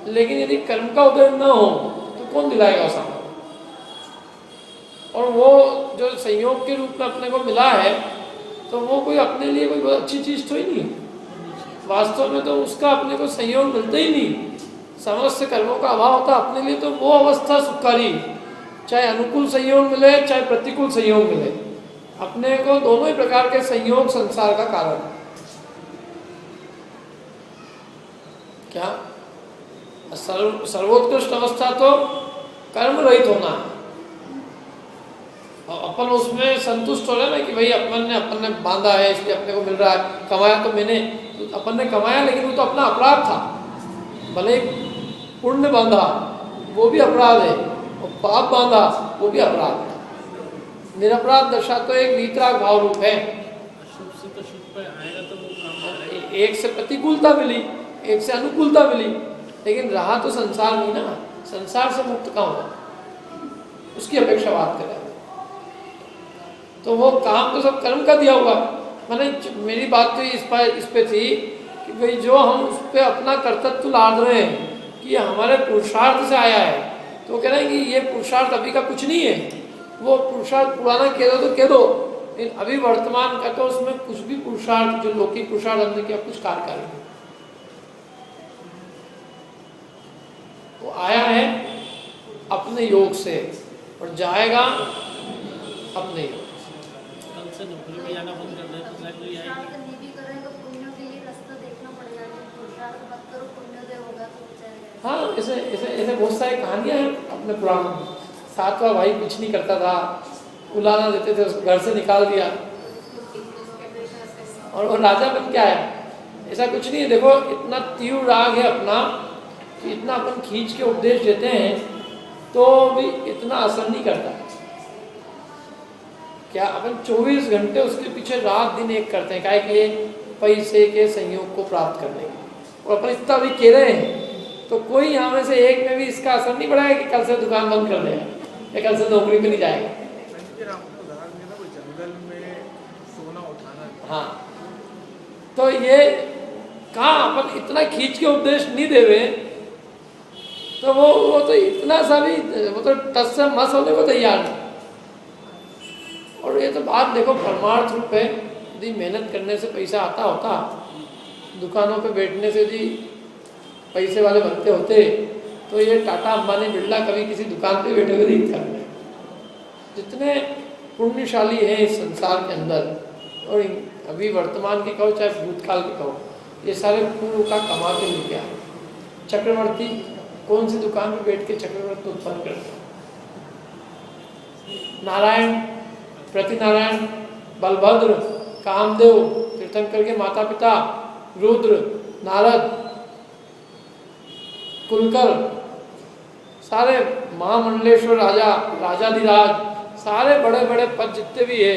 Speaker 1: लेकिन यदि कर्म का उदय न हो तो कौन दिलाएगा सामग्री? और वो जो संयोग के रूप में अपने को मिला है, तो वो कोई अपने लिए कोई बहुत अच्छी चीज़ तो ही नहीं। वास्तव में तो उसका अपने को संयोग मिलता ही नहीं। समस्त कर्मों का अभाव होता अपने लिए, तो वो अवस्था सुखारी, चाहे अनुकूल संयोग मिले चाहे प्रतिकूल संयोग मिले, अपने को दोनों ही प्रकार के संयोग संसार का कारण है। क्या सर्वोत्कृष्ट अवस्था तो कर्म रहित होना है। अपन उसमें संतुष्ट हो रहे ना कि भाई अपन ने बांधा है इसलिए अपने को मिल रहा है, कमाया तो मैंने, तो अपन ने कमाया, लेकिन वो तो अपना अपराध था। भले ही पुण्य बांधा, वो भी अपराध है, और पाप बांधा वो भी अपराध है। निरपराध दशा तो एक वीतराग भाव रूप है।
Speaker 2: शुभ से तो शुभ पे आएगा तो वो काम
Speaker 1: एक से प्रतिकूलता मिली, एक से अनुकूलता मिली, लेकिन रहा तो संसार नहीं ना। संसार से मुक्त कहाँ होगा, उसकी अपेक्षा बात कर रहे हैं। तो वो काम तो सब कर्म का दिया हुआ। मैंने मेरी बात तो इस पे थी कि भाई जो हम उस पर अपना कर्तव्य लाद रहे हैं कि ये हमारे पुरुषार्थ से आया है, तो कह रहे हैं कि ये पुरुषार्थ अभी का कुछ नहीं है। वो पुरुषार्थ पुराना कह दो तो कह दो, लेकिन अभी वर्तमान का तो उसमें कुछ भी पुरुषार्थ जो लौकिक पुरुषार्थ हमने किया कुछ कार्यकारी नहीं। वो आया है अपने योग से और जाएगा अपने योग से।
Speaker 2: कल से नौकरी में जाना बंद कर दे तो सैलरी आएगी।
Speaker 1: हाँ, ऐसे बहुत सारी कहानियाँ हैं अपने पुराण में। सातवां भाई कुछ नहीं करता था, उलाना देते थे, उसको घर से निकाल दिया और वो राजा बन के आया। ऐसा कुछ नहीं है। देखो इतना तीव्र राग है अपना कि इतना अपन खींच के उपदेश देते हैं तो भी इतना असर नहीं करता। क्या अपन 24 घंटे उसके पीछे रात दिन एक करते हैं, क्या के लिए? पैसे के संयोग को प्राप्त करने के। और अपन इतना भी कह रहे हैं तो कोई यहाँ में से एक में भी इसका असर नहीं पड़ेगा कि कल से दुकान बंद कर देगा या कल से नौकरी पे नहीं जाएगा।
Speaker 2: जंगल में सोना उठाना।
Speaker 1: हाँ, तो ये कहाँ अपन इतना खींच के उपदेश नहीं देवे तो वो तो इतना सा भी वो तो टस से मस होने को तैयार नहीं। और ये तो बात देखो परमार्थ रूप है। यदि मेहनत करने से पैसा आता होता, दुकानों पे बैठने से यदि पैसे वाले बनते होते तो ये टाटा अंबानी बिरला कभी किसी दुकान पे बैठे हुए नहीं करते। जितने पुण्यशाली हैं इस संसार के अंदर, और अभी वर्तमान की कहो चाहे भूतकाल की कहो, ये सारे पूर्व का कमा के लेके आए। चक्रवर्ती कौन सी दुकान पे बैठ के चक्रवर्ती उत्पन्न करते? नारायण, प्रतिनारायण, बलभद्र, कामदेव, तीर्थंकर के माता पिता, रुद्र, नारद, कुलकर, सारे महामंडलेश्वर राजा, राजाधिराज, सारे बड़े बड़े पद जितने भी है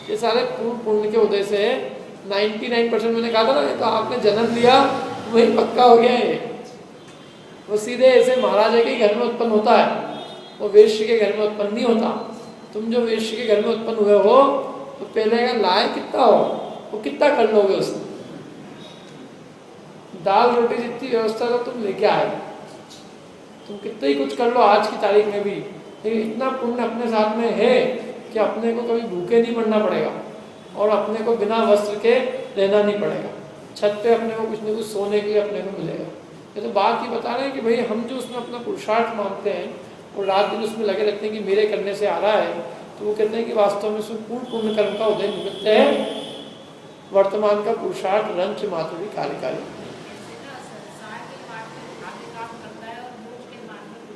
Speaker 1: ये सारे पूर्ण पुण्य के उदय से 99% मैंने कहा था ना, तो आपने जन्म लिया वही पक्का हो गया है। वो सीधे ऐसे महाराजा के घर में उत्पन्न होता है, वो वेश्य के घर में उत्पन्न नहीं होता। तुम जो वेश्य के घर में उत्पन्न हुए हो तो पहले का लाए कितना हो, वो कितना कर लोगे उसमें? दाल रोटी जितनी व्यवस्था तो तुम लेके आए, तुम कितना ही कुछ कर लो आज की तारीख में भी, लेकिन इतना पुण्य अपने साथ में है कि अपने को कभी भूखे नहीं मरना पड़ेगा और अपने को बिना वस्त्र के रहना नहीं पड़ेगा। छत पे अपने को कुछ न कुछ सोने के लिए अपने को मिलेगा। ये तो बात ही बता रहे हैं कि भाई हम जो उसमें अपना पुरुषार्थ मानते हैं और रात दिन उसमें लगे रहते हैं कि मेरे करने से आ रहा है, तो वो कहते हैं कि वास्तव में उसमें पूर्ण पुण्य कर्म का उदय निमित्त है। वर्तमान का पुरुषार्थ रंच मात्र भी कार्यकारी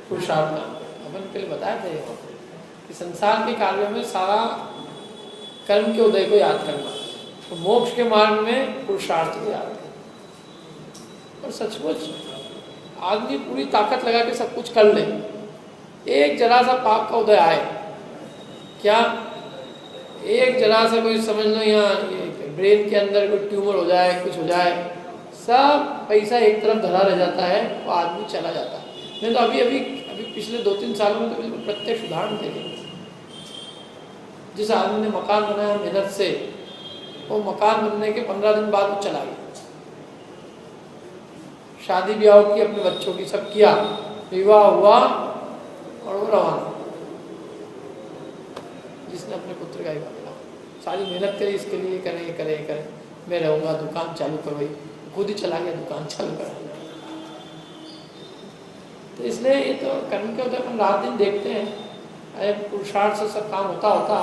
Speaker 1: पुरुषार्थ अपन के लिए बताए थे कि संसार के कार्यों में सारा कर्म के उदय को याद करना, तो मोक्ष के मार्ग में पुरुषार्थ को याद करना। और सचमुच आदमी पूरी ताकत लगा के सब कुछ कर ले, एक जरा सा पाप का उदय आए, क्या एक जरा सा कोई समझ लो यहाँ ब्रेन के अंदर कोई ट्यूमर हो जाए, कुछ हो जाए, सब पैसा एक तरफ धरा रह जाता है, वो आदमी चला जाता है। नहीं तो अभी पिछले 2-3 सालों में तो बिल्कुल प्रत्यक्ष उदाहरण देखेंगे। जिस आदमी ने मकान बनाया मेहनत से, वो मकान बनने के 15 दिन बाद वो चला गया। शादी ब्याह की, अपने बच्चों की सब किया, विवाह हुआ और वो रवाना। जिसने अपने पुत्र का विवाह किया, सारी मेहनत करी इसके लिए, करें ये करें, मैं रहूँगा, दुकान चालू करवाई, खुद ही चला गया दुकान चालू करा। तो इसलिए ये तो कर्म के उधर हम रात दिन देखते हैं। अरे पुरुषार्थ से सब काम होता तो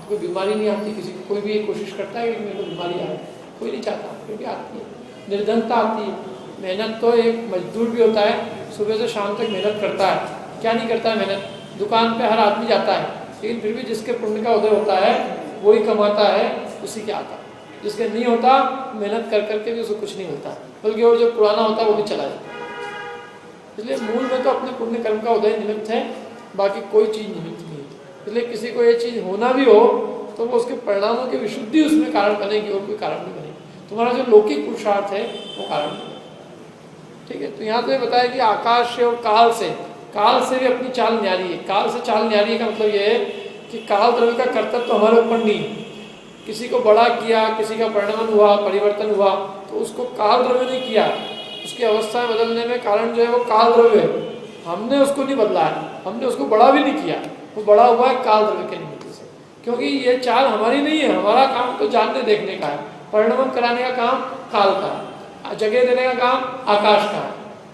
Speaker 1: कोई बीमारी नहीं आती किसी को। कोई भी कोशिश करता है कि मेरे को बीमारी आए, कोई नहीं चाहता, क्योंकि आती है, निर्धनता आती है। मेहनत तो एक मजदूर भी होता है, सुबह से शाम तक मेहनत करता है, क्या नहीं करता है मेहनत। दुकान पे हर आदमी जाता है, लेकिन फिर भी जिसके पुण्य का उदय होता है वही कमाता है, उसी के आता है। जिसके नहीं होता, मेहनत कर करके भी उसको कुछ नहीं मिलता, बल्कि वो जो पुराना होता है वो भी चला जाता है। इसलिए मूल में तो अपने पुण्य कर्म का उदय निमित्त है, बाकी कोई चीज़ निमित्त नहीं है। इसलिए किसी को ये चीज़ होना भी हो तो वो उसके परिणामों की विशुद्धि उसमें कारण बनेगी और कोई कारण नहीं बनेगी। तुम्हारा जो लौकिक पुरुषार्थ है वो कारण बनेगा। ठीक है, तो यहाँ तो ये बताया कि आकाश से और काल से भी अपनी चाल न्यारी है। काल से चाल न्यारी का मतलब ये है कि काल द्रव्य का कर्तव्य तो हमारे ऊपर नहीं है। किसी को बड़ा किया, किसी का परिणाम हुआ, परिवर्तन हुआ, तो उसको काल द्रव्य ने किया। उसकी अवस्थाएं बदलने में कारण जो है वो काल द्रव्य है। हमने उसको नहीं बदला है, हमने उसको बड़ा भी नहीं किया, वो बड़ा हुआ है काल द्रव्य के निमित्त से। क्योंकि ये चाल हमारी नहीं है, हमारा काम तो जानने देखने का है, परिणाम कराने का काम काल का है, जगह देने का काम आकाश का है,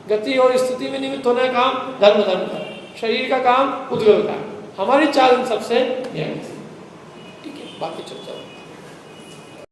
Speaker 1: गति और स्थिति में निमित्त होने का काम धर्म का है, शरीर का काम उद्गल का है। हमारी चाल इन सबसे ठीक है, बाकी चर्चा